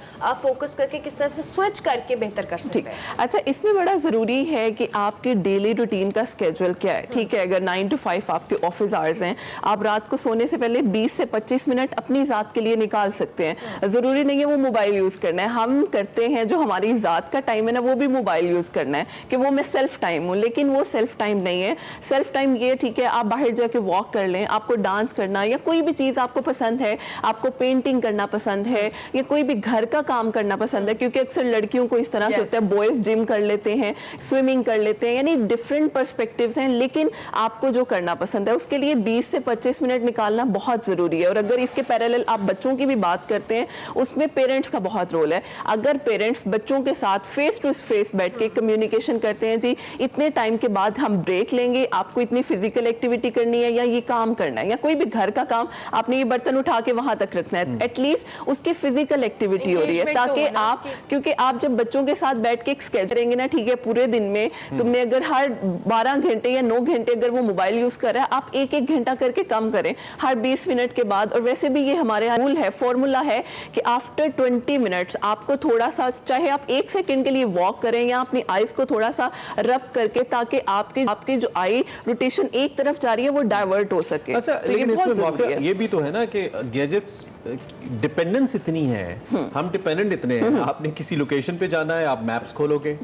फोकस करके किस तरह से स्विच करके बेहतर कर सकते हैं?
अच्छा, इसमें बड़ा जरूरी है कि आपके डेली रूटीन का स्केड्यूल क्या है। ठीक है, अगर 9 to 5 आपके ऑफिस आवर्स हैं, आप रात को सोने से पहले 20 से 25 मिनट अपनी जात के लिए निकाल सकते हैं। जरूरी नहीं है वो मोबाइल यूज करना है, हम करते हैं जो हमारी जात का टाइम है ना, वो भी मोबाइल यूज करना है कि वो मैं सेल्फ टाइम हूँ, लेकिन वो सेल्फ टाइम नहीं है। सेल्फ टाइम ये, ठीक है, आप बाहर जाके वॉक कर लें, आपको डांस करना या कोई भी चीज आपको पसंद है, आपको पेंटिंग करना पसंद है या कोई भी घर का काम करना पसंद है, क्योंकि अक्सर लड़कियों को इस तरह से होता है, बॉयज जिम कर लेते हैं, स्विमिंग कर लेते हैं, यानी डिफरेंट पर्सपेक्टिव्स हैं। लेकिन आपको जो करना पसंद है उसके लिए 20 से 25 मिनट निकालना बहुत जरूरी है। और अगर इसके पैरेलल आप बच्चों की भी बात करते हैं, उसमें पेरेंट्स का बहुत रोल है। अगर पेरेंट्स बच्चों के साथ फेस टू फेस बैठ के कम्युनिकेशन करते हैं, जी इतने टाइम के बाद हम ब्रेक लेंगे, आपको इतनी फिजिकल एक्टिविटी करनी है या ये काम करना है या कोई भी घर का काम, आपने ये बर्तन उठा के वहां तक रखना है, एटलीस्ट उसकी फिजिकल एक्टिविटी हो रही है, ताकि आप, क्योंकि आप जब बच्चों के साथ बैठ के एक स्केड्यूल करेंगे ना, ठीक है, पूरे दिन में तुमने अगर हर 12 घंटे या 9 घंटे अगर वो मोबाइल यूज कर रहा है, आप एक घंटा करके कम करें हर 20 मिनट के बाद। और वैसे भी ये हमारे रूल है, फॉर्मूला है कि आफ्टर 20 मिनट्स आपको थोड़ा सा, चाहे आप 1 सेकंड के लिए वॉक करें या अपनी आईज को थोड़ा सा रब करके, ताकि आपकी जो आई रोटेशन एक तरफ जा रही है वो डाइवर्ट हो सके।
अच्छा,
तो
लेकिन इसमें वाकई ये भी तो है ना कि गैजेट्स डिपेंडेंस इतनी है, हम डिपेंडेंट इतने हैं। आपने किसी लोकेशन पे जाना है, आप मैप्स खोलोगे,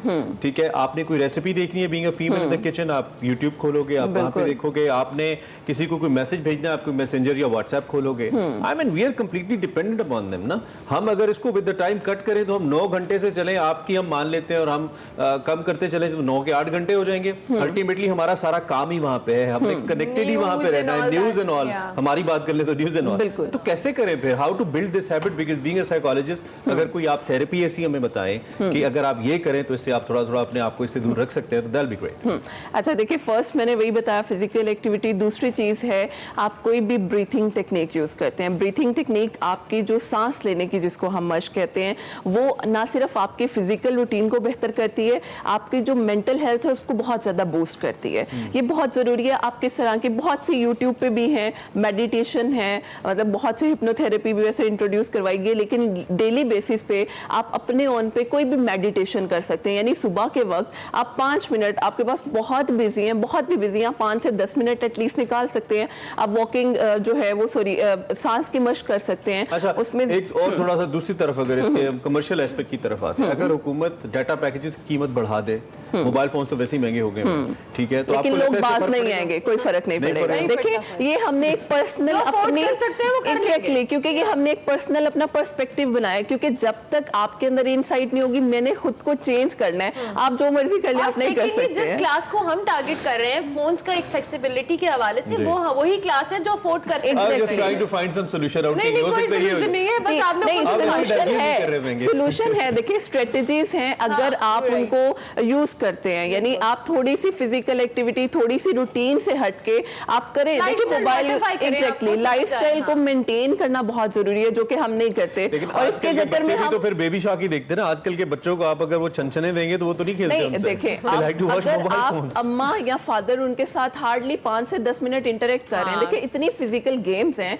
ठीक है, आपने कोई रेसिपी देखनी है, being a female in the kitchen, आप यूट्यूब खोलोगे, आप वहां पे देखोगे, आपने किसी को कोई मैसेज भेजना है, आप कोई मैसेंजर या व्हाट्सएप खोलोगे। I mean we are completely dependent upon them ना। हम अगर इसको विद द टाइम कट करें तो हम 9 घंटे से चलें, आपकी हम मान लेते हैं, और हम कम करते चले तो 9 के 8 घंटे हो जाएंगे। अल्टीमेटली हमारा सारा काम ही वहां पे है, हमने कनेक्टेड ही वहां पे रहना है, न्यूज एंड ऑल, हमारी बात कर ले तो न्यूज एंड ऑल। तो कैसे करें फिर? फिर how to build this habit, because being a psychologist अगर कोई आप थेरेपी ऐसी हमें बताएं कि अगर आप ये करें तो इससे आप थोड़ा थोड़ा अपने आप को इससे दूर रख सकते हैं, तो दैट बी ग्रेट।
अच्छा देखिए, फर्स्ट मैंने वही बताया फिजिकल एक्टिविटी। दूसरी चीज़ है आप कोई भी ब्रीथिंग टेक्निक यूज़ करते हैं। ब्रीथिंग टेक्निक आपकी जो सांस लेने की, जिसको हम मश्क कहते हैं, वो ना सिर्फ आपकी फिजिकल रूटीन को बेहतर करती है, आपकी जो मेंटल हेल्थ है उसको बहुत ज़्यादा बूस्ट करती है। ये बहुत ज़रूरी है। आपके तरह के बहुत सी यूट्यूब पे भी हैं, मेडिटेशन है, मतलब बहुत सी हिप्नोथेरेपी भी वैसे इंट्रोड्यूस करवाई गई, लेकिन डेली बेसिस पे आप अपने ऑन पे कोई भी मेडिटेशन कर सकते हैं। यानी सुबह के वक्त आप 5 मिनट, आपके पास बहुत बिजी हैं, बहुत भी बिजी हैं, 5 से 10 मिनट एटलीस्ट निकाल सकते हैं। आप वॉकिंग जो है वो सांस की मश्क कर सकते हैं।
अच्छा,
उसमें
एक और थोड़ा सा दूसरी तरफ अगर इसके कमर्शियल एस्पेक्ट की तरफ आते हैं, अगर हुकूमत डाटा पैकेजेस की कीमत बढ़ा दे, मोबाइल फोन तो वैसे ही महंगे हो गए, ठीक है, तो
लेकिन
आपको
लोग
लगता है
बाज
इससे
नहीं
फर्क
आएंगे, कोई फर्क नहीं
नहीं
पड़ेगा।
पड़ेगा।
देखिए ये हमने एक पर्सनल अपनी एग्जैक्टली, क्योंकि ये हमने एक पर्सनल अपना पर्सपेक्टिव बनाया, क्योंकि जब तक आपके अंदर इनसाइट नहीं होगी, मैंने खुद को चेंज करना है। आप जो मर्जी कर ले, आप नहीं कर सकते।
जिस क्लास को हम टारगेट कर रहे हैं फोन्स का एक्सेसिबिलिटी के हवाले से, वो वही क्लास है जो अफोर्ड कर सकते हैं।
I'm just trying to find some solution out
नहीं,
here। हो
कोई
सकता है ये हो
solution नहीं है, बस आपने
नहीं,
खुद
आप
solution
नहीं
है,
कर रहे होंगे।
solution है। देखिए स्ट्रेटजीज हैं, अगर आप
right.
उनको यूज करते हैं, यानी आप थोड़ी सी फिजिकल एक्टिविटी, थोड़ी सी रूटीन से हटके आप करें। देखिए
Lifestyle
मोबाइल
modify करें,
एग्जैक्टली
आपको
लाइफस्टाइल
समझ
को
आए,
मेंटेन करना बहुत जरूरी है, जो कि हम नहीं करते।
लेकिन
और इसके
आजकल के
चक्कर
बच्चे
में
भी तो
हम
फिर बेबी शार्क ही देखते हैं ना। आजकल के बच्चों को आप अगर वो छनछने देंगे तो वो तो नहीं खेलते
नहीं।
उनसे।
देखिए
They like to watch
अगर
mobile
आप
phones।
अम्मा या फादर उनके साथ हार्डली 5 से 10 मिनट इंटरेक्ट कर रहे हैं, देखिए इतनी फिजिकल गेम्स हैं,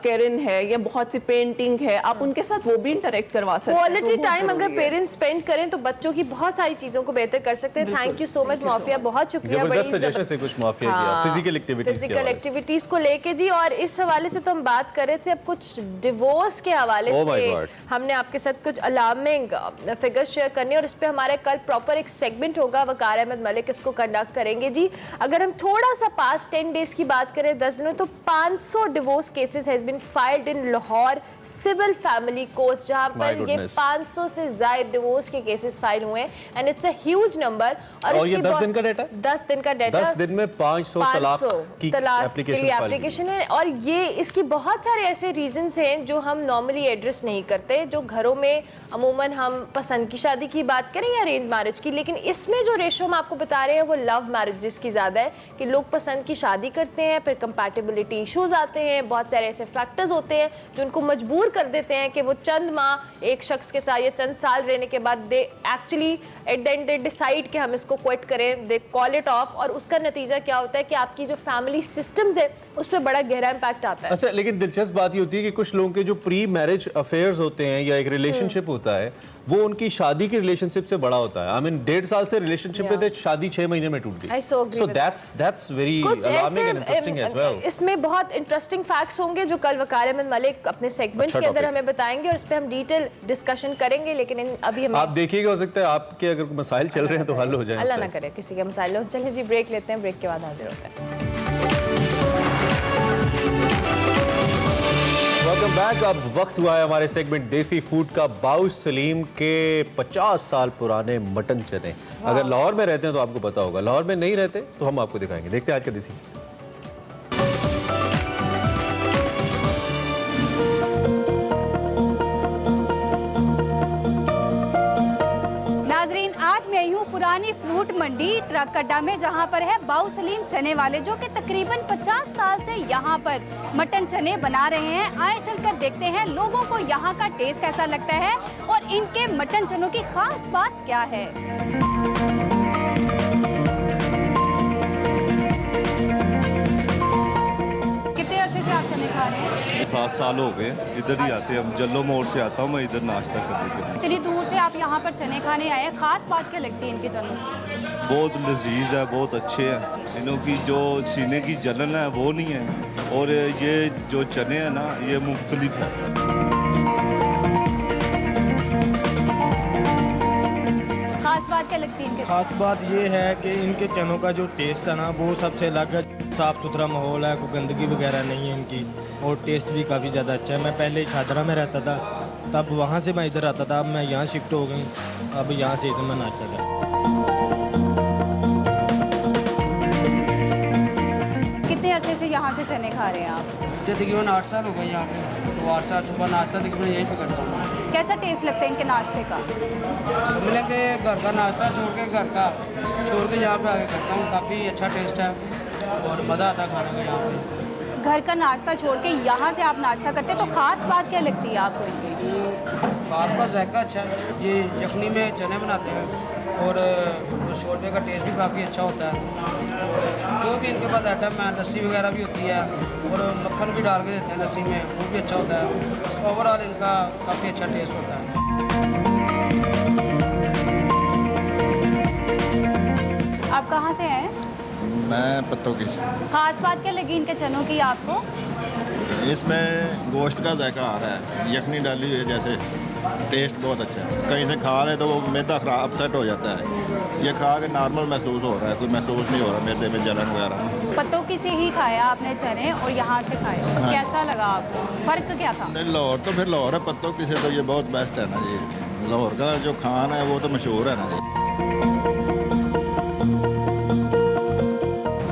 कैरन है या बहुत सी पेंटिंग है, आप उनके साथ वो भी इंटरेक्ट करवा सकते हैं।
क्वालिटी
तो
टाइम
बहुत
अगर
जरूरी है।
पेरेंट्स स्पेंड करें तो बच्चों की बहुत सारी चीजों को बेहतर कर सकते हैं। Thank you so much mafia, बहुत शुक्रिया।
जबरदस्त सजेशन से कुछ माफिया किया फिजिकल एक्टिविटीज
फिजिकल एक्टिविटीज को लेके जी। और इस हवाले से तो हम बात कर रहे थे, अब कुछ डिवोर्स के हवाले
Oh my
से
God।
हमने आपके साथ कुछ अलार्मिंग फिगर्स शेयर करने, और इस पे हमारे कल प्रॉपर एक सेगमेंट होगा, वकार अहमद मलिक इसको कंडक्ट करेंगे जी। अगर हम थोड़ा सा पास्ट 10 डेज की बात करें, 10 दिनों, तो 500 divorce cases has been filed in Lahore civil family court, जहां पर ये 500 से ज्यादा डिवोर्स के केसेस फाइल हुए हैं, and it's a huge number.
और ये 10 दिन का डेटा,
10 दिन का डेटा,
10 दिन में 500 तलाक की
एप्लीकेशन है। और ये इसकी बहुत सारे ऐसे रीजंस हैं जो हम नॉर्मली एड्रेस नहीं करते, जो घरों में अमूमन हम पसंद की शादी की बात करें या अरेंज मैरिज की, लेकिन इसमें जो रेशो हम आपको बता रहे हैं वो लव मैरिजेस की ज्यादा है, कि लोग पसंद की शादी करते हैं, फिर कंपैटिबिलिटी इश्यूज आते हैं, बहुत सारे ऐसे फैक्टर्स होते हैं जो उनको मजबूर कर देते हैं कि वो चंद माह एक शख्स के साथ या चंद साल रहने के बाद they actually at the and they decide कि हम इसको क्विट करें, दे कॉल इट ऑफ। और उसका नतीजा क्या होता है कि आपकी जो फैमिली सिस्टम्स है उस पर बड़ा गहरा इंपैक्ट आता है।
अच्छा, लेकिन दिलचस्प बात ये होती है कि कुछ लोगों के जो प्री मैरिज अफेयर्स होते हैं या एक रिलेशनशिप होता है, वो उनकी शादी की रिलेशनशिप से बड़ा होता है। आई मीन 1.5 साल से रिलेशनशिप में थे, शादी 6 महीने में टूट गई। So that's very alarming and interesting as well.
इसमें बहुत इंटरेस्टिंग फैक्ट्स होंगे जो कल वकार अहमद मलिक अपने सेगमेंट के अंदर हमें बताएंगे, और इस पे हम डिटेल डिस्कशन करेंगे। लेकिन अभी हम
आप देखिएगा, हो सकता है आपके अगर मसाइल चल रहे हैं तो हल हो जाए।
अल्लाह ना करे किसी के मसाइल हो। चलिए जी ब्रेक लेते हैं, ब्रेक के बाद हाजिर होते हैं।
Welcome back. अब वक्त हुआ है हमारे सेगमेंट देसी फूड का। बाउस सलीम के 50 साल पुराने मटन चने। अगर लाहौर में रहते हैं तो आपको पता होगा, लाहौर में नहीं रहते तो हम आपको दिखाएंगे। देखते हैं आज का देसी।
नाजरीन, आज मैं यूँ पुरानी फ्रूट मंडी ट्रक अड्डा में, जहाँ पर है बाउ सलीम चने वाले, जो कि तकरीबन 50 साल से यहाँ पर मटन चने बना रहे हैं। आए चलकर देखते हैं लोगों को यहाँ का टेस्ट कैसा लगता है और इनके मटन चनों की खास बात क्या है। कितने अरसे से आप चने खा रहे हैं?
7 साल हो गए, इधर ही आते हैं हम। जल्लो मोड़ से आता हूँ मैं इधर नाश्ता करने के लिए।
इतनी दूर से आप यहाँ पर चने खाने आए हैं, खास बात क्या लगती है इनके चनों?
बहुत लजीज है, बहुत अच्छे हैं। इनों की जो सीने की जलन है वो नहीं है, और ये जो चने हैं ना, ये मुख्तलिफ है।
खास बात क्या लगती है इनके?
खास बात ये है कि इनके चनों का जो टेस्ट है ना, वो सबसे अलग है। साफ़ सुथरा माहौल है, कोई गंदगी वगैरह नहीं है इनकी, और टेस्ट भी काफ़ी ज़्यादा अच्छा है। मैं पहले शादरा में रहता था, तब वहाँ से मैं इधर आता था, अब मैं यहाँ शिफ्ट हो गई, अब यहाँ से इधर मैं नाश्ता करता।
कितने अरसे से यहाँ से चने खा रहे हैं आप?
तकरीबन 8 साल हो गए यहाँ पे। इतवार से आज सुबह नाश्ता तकरीबन यहीं पे करता हूँ।
कैसा टेस्ट लगता है इनके नाश्ते का?
समझ लें कि घर का नाश्ता छोड़ के यहाँ पे आके करता हूँ। काफ़ी अच्छा टेस्ट है और मज़ा आता है खाने का यहाँ पे।
घर का नाश्ता छोड़ के यहाँ से आप नाश्ता करते हैं, तो ख़ास बात क्या लगती है आपको इनकी?
खास बात जायका अच्छा है। ये यखनी में चने बनाते हैं और शोरबे का टेस्ट भी काफ़ी अच्छा होता है। जो भी इनके पास आइटम है, लस्सी वगैरह भी होती है और मक्खन भी डाल के देते हैं लस्सी में, वो भी अच्छा होता है। ओवरऑल इनका काफ़ी अच्छा टेस्ट होता है।
आप कहाँ से हैं?
मैं पत्तों की।
ख़ास बात क्या लगी इनके चनों की आपको?
इसमें गोश्त का जायका आ रहा है, यखनी डाली हुई है, जैसे टेस्ट बहुत अच्छा है। कहीं से खा रहे तो वो मैदा खराब अपसेट हो जाता है, ये खा के नॉर्मल महसूस हो रहा है, कोई महसूस नहीं हो रहा मैदे में जलन वगैरह।
पत्तों की से ही खाया आपने चने और यहाँ से खाए,
हाँ।
कैसा लगा आपको? फ़र्क क्या था?
नहीं, लाहौर तो फिर लाहौर है, पत्तों की से तो ये बहुत बेस्ट है ना जी। लाहौर का जो खाना है वो तो मशहूर है ना जी।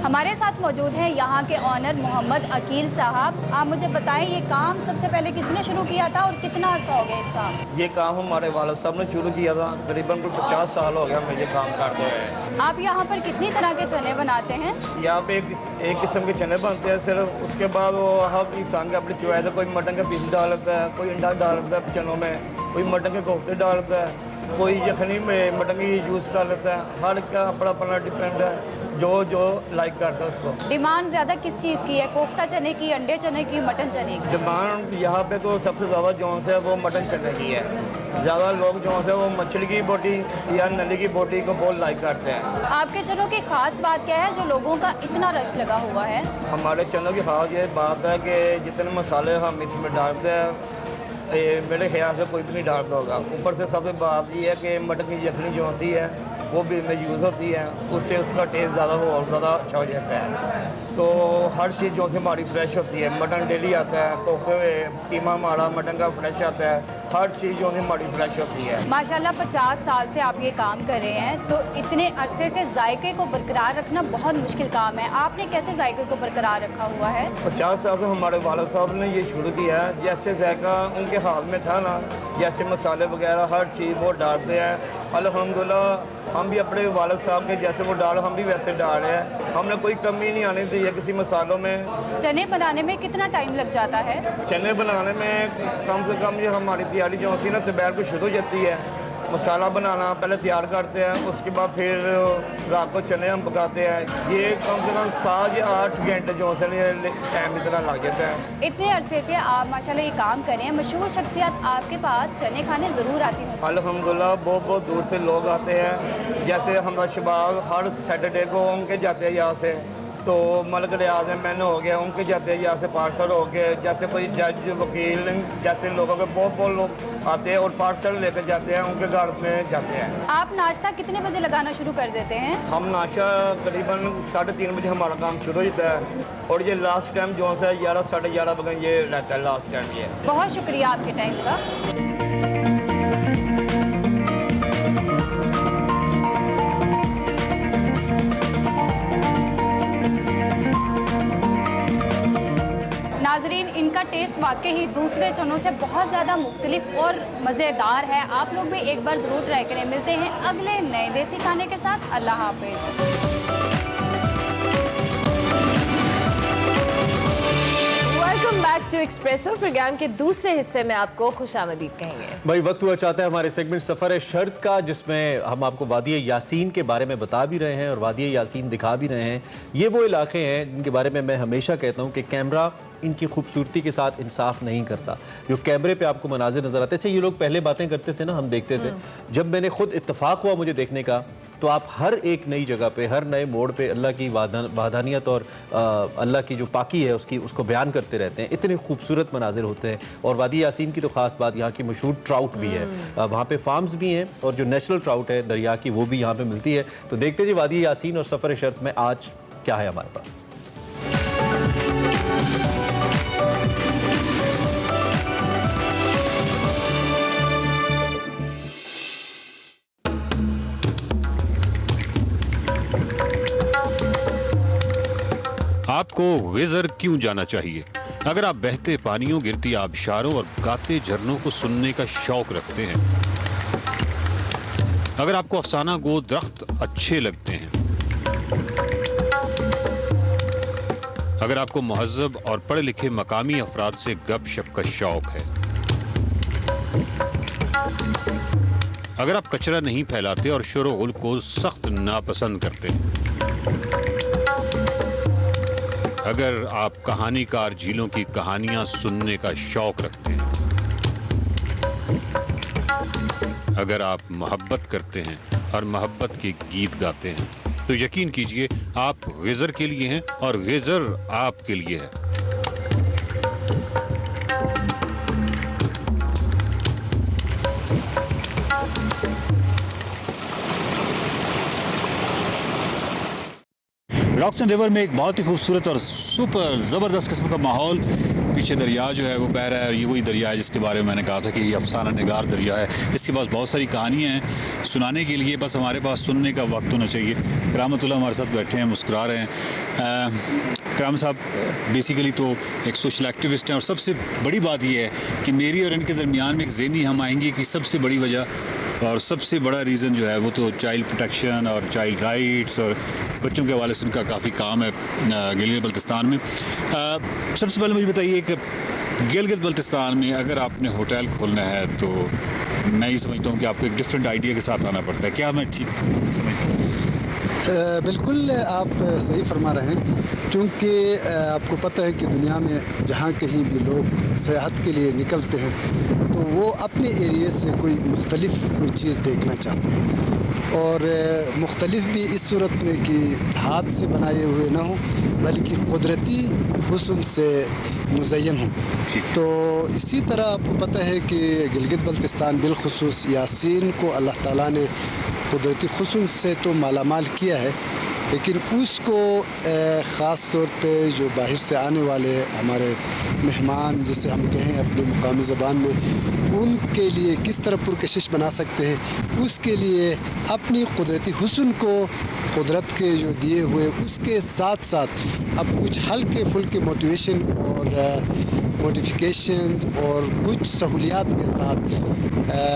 हमारे साथ मौजूद हैं यहाँ के ऑनर मोहम्मद अकील साहब। आप मुझे बताएं, ये काम सबसे पहले किसने शुरू किया था और कितना अर्सा हो गया इस काम?
ये काम हमारे वालिद साहब ने शुरू किया था, करीबन 50 साल हो गया हमें ये काम करते हैं।
आप यहाँ पर कितनी तरह के चने बनाते हैं?
यहाँ पे एक किस्म के चने बनते हैं सिर्फ, उसके बाद वो हर इंसान के अपनी चॉइस है। कोई मटन का पीस डाल देता है, कोई अंडा डाल देता है चनों में, कोई मटन के कोफ्ते डाल देता है, कोई यखनी में मटन की यूज़ कर लेता है। हर का अपना अपना डिपेंड है, जो लाइक करता है उसको।
डिमांड ज़्यादा किस चीज़ की है? कोफ्ता चने की, अंडे चने की, मटन चने की?
डिमांड यहाँ पे तो सबसे ज़्यादा जो है वो मटन चने की है। ज़्यादा लोग जो है वो मछली की बोटी या नली की बोटी को बहुत लाइक करते हैं।
आपके चनों की खास बात क्या है जो लोगों का इतना रश लगा हुआ है?
हमारे चनों की खास ये बात है कि जितने मसाले हम इसमें डालते हैं मेरे ख्याल से कोई भी नहीं डालता होगा। ऊपर से सबसे बात ये है कि मटन की यखनी जो होती है वो भी इनमें यूज़ होती है, उससे उसका टेस्ट ज़्यादा वो और ज़्यादा अच्छा हो जाता है। तो हर चीज़ जो से हमारी फ्रेश होती है। मटन डेली आता है, कोफ्ते में कीमा हमारा मटन का फ्रेश आता है, हर चीज़ जो है हमारी फ्रेश होती है।
माशाल्लाह 50 साल से आप ये काम कर रहे हैं, तो इतने अरसे से जायके को बरकरार रखना बहुत मुश्किल काम है। आपने कैसे जायके को बरकरार रखा हुआ है?
50 साल से हमारे वालिद साहब ने ये शुरू किया है। जैसे जायका उनके हाथ में था ना, जैसे मसाले वगैरह हर चीज़ वो डालते हैं। अल्हम्दुलिल्लाह हम भी अपने वालिद साहब के जैसे वो डाल, हम भी वैसे डाल रहे हैं। हमने कोई कमी नहीं आने दी है किसी मसालों में।
चने बनाने में कितना टाइम लग जाता है?
चने बनाने में कम से कम ये हमारी तैयारी जो होती है ना, दोपहर को शुरू हो जाती है। मसाला बनाना पहले तैयार करते हैं, उसके बाद फिर रात को चने हम पकाते हैं। ये कम से कम 7 या 8 घंटे जो है टाइम इतना लग जाता है।
इतने अरसे से आप माशाल्लाह ये काम कर रहे हैं, मशहूर शख्सियत आपके पास चने खाने ज़रूर आती हैं?
अल्हम्दुलिल्लाह बहुत बहुत दूर से लोग आते हैं। जैसे हमारा शबाग हर सैटरडे को उनके जाते हैं यहाँ से, तो मलिक रियाज मैन हो गया, उनके जाते हैं यहाँ से पार्सल हो गए। जैसे कोई जज वकील जैसे लोगों के बहुत लोग आते हैं और पार्सल लेकर जाते हैं, उनके घर में जाते हैं।
आप नाश्ता कितने बजे लगाना शुरू कर देते हैं?
हम नाश्ता करीबन 3:30 बजे हमारा काम शुरू होता है और ये लास्ट टाइम जो है 11 साढ़े 11 बजे ये रहता है लास्ट टाइम। ये
बहुत शुक्रिया आपके टाइम का। नाजरीन, इनका टेस्ट वाकई ही दूसरे चनों से बहुत ज़्यादा मुख्तलिफ और मज़ेदार है। आप लोग भी एक बार ज़रूर ट्राई करें। मिलते हैं अगले नए देसी खाने के साथ। अल्लाह हाफ़िज़।
Welcome back to Expresso. Programme के दूसरे हिस्से में आपको खुशामदीद कहेंगे।
भाई वक्त हुआ चाहता है हमारे सेगमेंट सफ़र शर्त का, जिसमें हम आपको वादी यासीन के बारे में बता भी रहे हैं और वादी यासीन दिखा भी रहे हैं। ये वो इलाके हैं जिनके बारे में मैं हमेशा कहता हूँ कि कैमरा इनकी खूबसूरती के साथ इंसाफ नहीं करता। जो कैमरे पे आपको मनाजिर नज़र आते थे, ये लोग पहले बातें करते थे ना, हम देखते थे। जब मैंने खुद इत्तेफाक हुआ मुझे देखने का, तो आप हर एक नई जगह पे, हर नए मोड़ पे अल्लाह की वादानियत और अल्लाह की जो पाकी है उसको बयान करते रहते हैं। इतने खूबसूरत मनाजिर होते हैं। और वादी यासीन की तो ख़ास बात यहाँ की मशहूर ट्राउट भी है। वहाँ पे फार्म्स भी हैं और जो नेचुरल ट्राउट है दरिया की, वो भी यहाँ पे मिलती है। तो देखते जी वादी यासीन और सफ़र शर्त में आज क्या है हमारे पास।
आपको विजर क्यों जाना चाहिए? अगर आप बहते पानियों, गिरती आबशारों और गाते झरनों को सुनने का शौक रखते हैं, अगर आपको अफसाना गो दरख्त अच्छे लगते हैं, अगर आपको मुहज्जब और पढ़े लिखे मकामी अफराद से गपशप का शौक है, अगर आप कचरा नहीं फैलाते और शोर-गुल को सख्त नापसंद करते हैं, अगर आप कहानीकार झीलों की कहानियां सुनने का शौक रखते हैं, अगर आप मोहब्बत करते हैं और मोहब्बत के गीत गाते हैं, तो यकीन कीजिए आप गिज़र के लिए हैं और गिज़र आपके लिए है।
रॉक्सन रिवर में एक बहुत ही खूबसूरत और सुपर ज़बरदस्त किस्म का माहौल, पीछे दरिया जो है वो बह रहा है और ये वही दरिया है जिसके बारे में मैंने कहा था कि ये अफसाना निगार दरिया है। इसके पास बहुत सारी कहानियाँ हैं सुनाने के लिए, बस हमारे पास सुनने का वक्त होना चाहिए। करामतुल्लाह हमारे साथ बैठे हैं, मुस्कुरा रहे हैं। कराम साहब बेसिकली तो एक सोशल एक्टिविस्ट हैं और सबसे बड़ी बात यह है कि मेरी और इनके दरमियान में एक ज़हनी हम आएंगे कि सबसे बड़ी वजह और सबसे बड़ा रीज़न जो है वो तो चाइल्ड प्रोटेक्शन और चाइल्ड राइट्स और बच्चों के हवाले से उनका काफ़ी काम है गिलगित बल्तिस्तान में। सबसे पहले मुझे बताइए कि गिलगित बल्तिस्तान में अगर आपने होटल खोलना है तो मैं ये समझता हूँ कि आपको एक डिफरेंट आइडिया के साथ आना पड़ता है। क्या मैं ठीक समझता हूँ?
बिल्कुल आप सही फरमा रहे हैं, क्योंकि आपको पता है कि दुनिया में जहाँ कहीं भी लोग सेहत के लिए निकलते हैं तो वो अपने एरिए से कोई मुख्तलिफ कोई चीज़ देखना चाहते हैं, और मुख्तलिफ भी इस सूरत में कि हाथ से बनाए हुए ना हो बल्कि कुदरती हुस्न से मुज़य्यन हो। तो इसी तरह आपको पता है कि गिलगित बल्तिस्तान बिलखुसूस यासीन को अल्लाह ताला ने कुदरती हुस्न से तो मालामाल किया है, लेकिन उसको ख़ास तौर पे जो बाहर से आने वाले हमारे मेहमान जिसे हम कहें अपने मुकामी ज़बान में, उनके लिए किस तरह पुरकशिश बना सकते हैं, उसके लिए अपनी कुदरती हुस्न को कुदरत के जो दिए हुए उसके साथ साथ अब कुछ हल्के फुल्के मोटिवेशन और मॉडिफिकेशंस और कुछ सहूलियात के साथ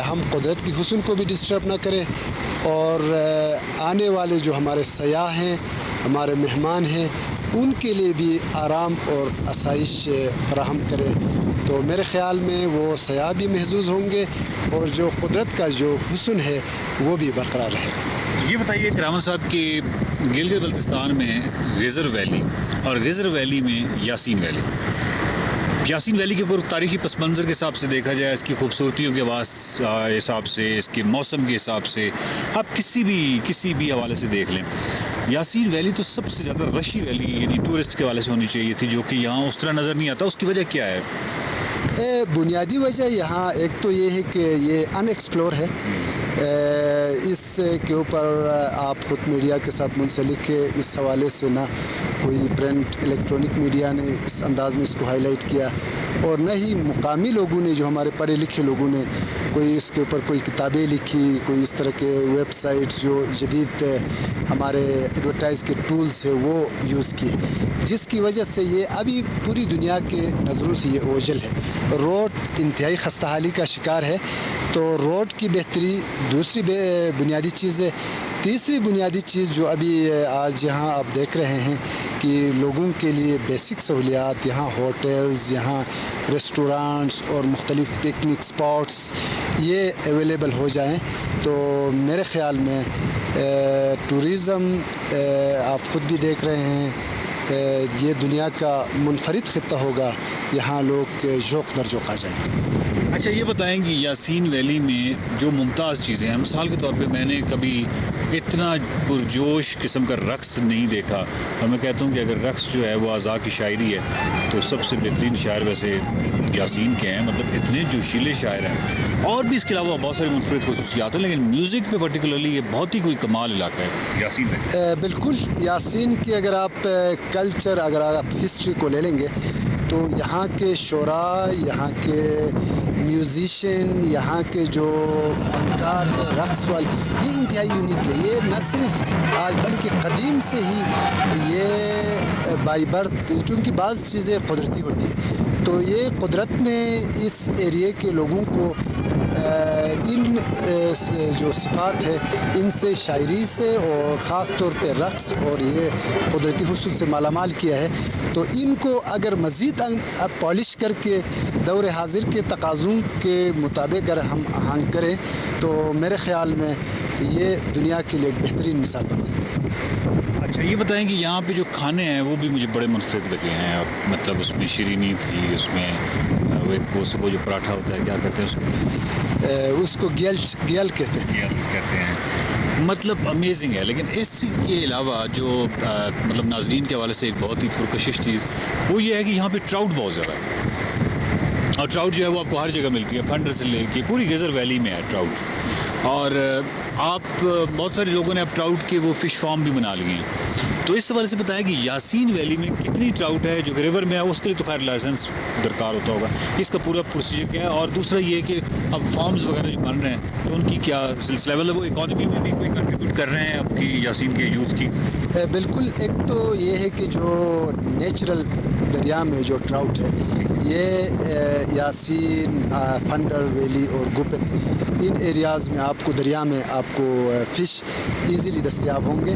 हम कुदरत की हुस्न को भी डिस्टर्ब ना करें और आने वाले जो हमारे सयाह हैं, हमारे मेहमान हैं, उनके लिए भी आराम और आसाइश फराहम करें। तो मेरे ख़्याल में वो सयाह भी महफूज होंगे और जो कुदरत का जो हुस्न है वो भी बरकरार रहेगा।
ये बताइए करामत साहब कि गिलगित बल्तिस्तान में गिज़र वैली और गिज़र वैली में यासीन वैली, यासीन वैली के अगर तारीखी पस मंज़र के हिसाब से देखा जाए, इसकी खूबसूरतियों के हिसाब से, इसके मौसम के हिसाब से, आप किसी भी हवाले से देख लें, यासीन वैली तो सबसे ज़्यादा रशी वैली यानी टूरिस्ट के हवाले से होनी चाहिए थी, जो कि यहाँ उस तरह नज़र नहीं आता। उसकी वजह क्या है?
बुनियादी वजह एक तो ये है कि ये अनएक्सप्लोर है। इसके ऊपर आप ख़ुद मीडिया के साथ मुंसलिक है, इस हवाले से ना कोई प्रिंट इलेक्ट्रॉनिक मीडिया ने इस अंदाज में इसको हाईलाइट किया और न ही मुकामी लोगों ने, जो हमारे पढ़े लिखे लोगों ने कोई इसके ऊपर कोई किताबें लिखी, कोई इस तरह के वेबसाइट जो जदीद हमारे एडवर्टाइज़ के टूल्स है वो यूज़ किए, जिसकी वजह से ये अभी पूरी दुनिया के नज़रों से ये ओझल है। रोड इंतहाई खस्ताहाली का शिकार है, तो रोड की बेहतरी दूसरी बुनियादी चीज़ है। तीसरी बुनियादी चीज़ जो अभी आज यहाँ आप देख रहे हैं कि लोगों के लिए बेसिक सहूलियात, यहाँ होटल्स, यहाँ रेस्टोरेंट्स और मुख्तलिफ पिकनिक स्पॉट्स ये अवेलेबल हो जाएं, तो मेरे ख़्याल में टूरिज़म आप ख़ुद भी देख रहे हैं, ये दुनिया का मुनफरिद खित्ता होगा, यहाँ लोग ज़ौक़ दर ज़ौक़ आ जाएंगे।
अच्छा ये बताएंगे यासीन वैली में जो मुमताज़ चीज़ें हैं, मिसाल के तौर पे मैंने कभी इतना पुरजोश किस्म का रक़्स नहीं देखा, और मैं कहता हूँ कि अगर रक़्स जो है वो आज़ा की शायरी है तो सबसे बेहतरीन शायर वैसे यासीन के हैं, मतलब इतने जोशीले शायर हैं, और भी इसके अलावा बहुत सारी मुनफरिद खुसूसियात हैं, लेकिन म्यूज़िक पे पर्टिकुलरली ये बहुत ही कोई कमाल इलाका है यासीन में।
बिल्कुल, यासीन की अगर आप कल्चर, अगर आप हिस्ट्री को ले लेंगे तो यहाँ के शोरा, यहाँ के म्यूज़िशियन, यहाँ के जो फनकार हैं, रक़्स वाले, ये इंतहाई यूनिक है। ये न सिर्फ आज बल्कि कदीम से ही ये बाई बर्थ, चूँकि बाज़ चीज़ें कुदरती होती हैं, तो ये कुदरत ने इस एरिए के लोगों को इन जो सिफ़ात है इनसे, शायरी से और ख़ास तौर पे रक़्स और ये कुदरती हुस्न से मालामाल किया है। तो इनको अगर मज़ीद पॉलिश करके दौर हाजिर के तकाज़ों के मुताबिक अगर हम आहंग करें तो मेरे ख़्याल में ये दुनिया के लिए एक बेहतरीन मिसाल बन सकती है।
अच्छा, ये बताएं कि यहाँ पे जो खाने हैं वो भी मुझे बड़े मुनफरिद लगे हैं। और मतलब उसमें शीरीनी थी, उसमें वो सुबह जो पराठा होता है, क्या कहते हैं
उसको ग्याल कहते
हैं। मतलब अमेजिंग है। लेकिन इसके अलावा जो मतलब नाजरीन के हवाले से एक बहुत ही पुरकशिश चीज़ वो ये है कि यहाँ पे ट्राउट बहुत ज़्यादा है। और ट्राउट जो है वो आपको हर जगह मिलती है, फंडर से लेके पूरी गेज़र वैली में है ट्राउट। और आप बहुत सारे लोगों ने अब ट्राउट के वो फ़िश फार्म भी बना लिए हैं। तो इस हवाले से बताया कि यासीन वैली में कितनी ट्राउट है जो रिवर में है, उसके लिए तो खैर लाइसेंस दरकार होता होगा। इसका पूरा प्रोसीजर क्या है? और दूसरा ये कि अब फार्म्स वगैरह जो बन रहे हैं तो उनकी क्या सिलसिला, मतलब वो इकॉनमी में भी कोई कंट्रीब्यूट कर रहे हैं आपकी यासीन के यूथ की?
बिल्कुल। एक तो ये है कि जो नेचुरल दरिया में जो ट्राउट है ये यासीन, फंडर वैली और गुपेस, इन एरियाज़ में आपको दरिया में आपको फ़िश इजीली दस्तयाब होंगे।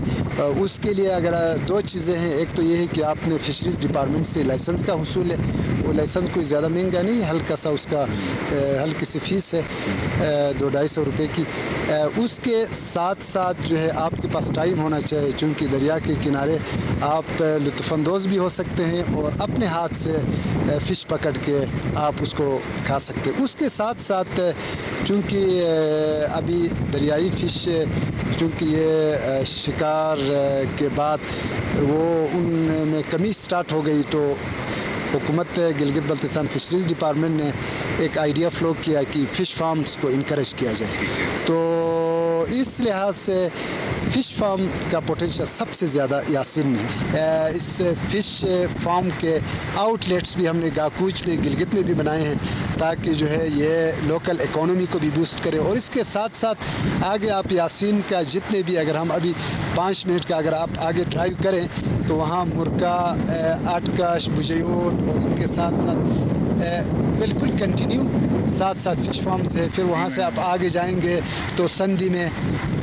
उसके लिए अगर दो चीज़ें हैं, एक तो ये है कि आपने फ़िशरीज़ डिपार्टमेंट से लाइसेंस का हुसूल है। वो लाइसेंस कोई ज़्यादा महंगा नहीं, हल्का सा उसका हल्की सी फ़ीस है 200-250 रुपये की। उसके साथ साथ जो है आपके पास टाइम होना चाहिए, चूँकि दरिया के किनारे आप लुत्फ़अंदोज़ भी हो सकते हैं और अपने हाथ से फ़िश पकड़ के आप उसको खा सकते हैं। उसके साथ साथ चूँकि अभी दरियाई फ़िश, चूँकि ये शिकार के बाद वो उनमें कमी स्टार्ट हो गई, तो हुकूमत गिलगित बल्तिस्तान फ़िशरीज़ डिपार्टमेंट ने एक आइडिया फ़्लो किया कि फ़िश फार्म्स को इनकरेज किया जाए। तो इस लिहाज से फ़िश फार्म का पोटेंशियल सबसे ज़्यादा यासीन में है। इस फ़िश फार्म के आउटलेट्स भी हमने गाकूच में, गिलगित में भी बनाए हैं ताकि जो है ये लोकल इकोनॉमी को भी बूस्ट करे। और इसके साथ साथ आगे आप यासीन का जितने भी, अगर हम अभी 5 मिनट का अगर आप आगे ड्राइव करें तो वहाँ मुर्गा, आटकश, बुजयोट और इनके साथ साथ बिल्कुल कंटिन्यू साथ फ़िश फार्म्स है। फिर वहाँ से आप आगे जाएंगे तो संदी में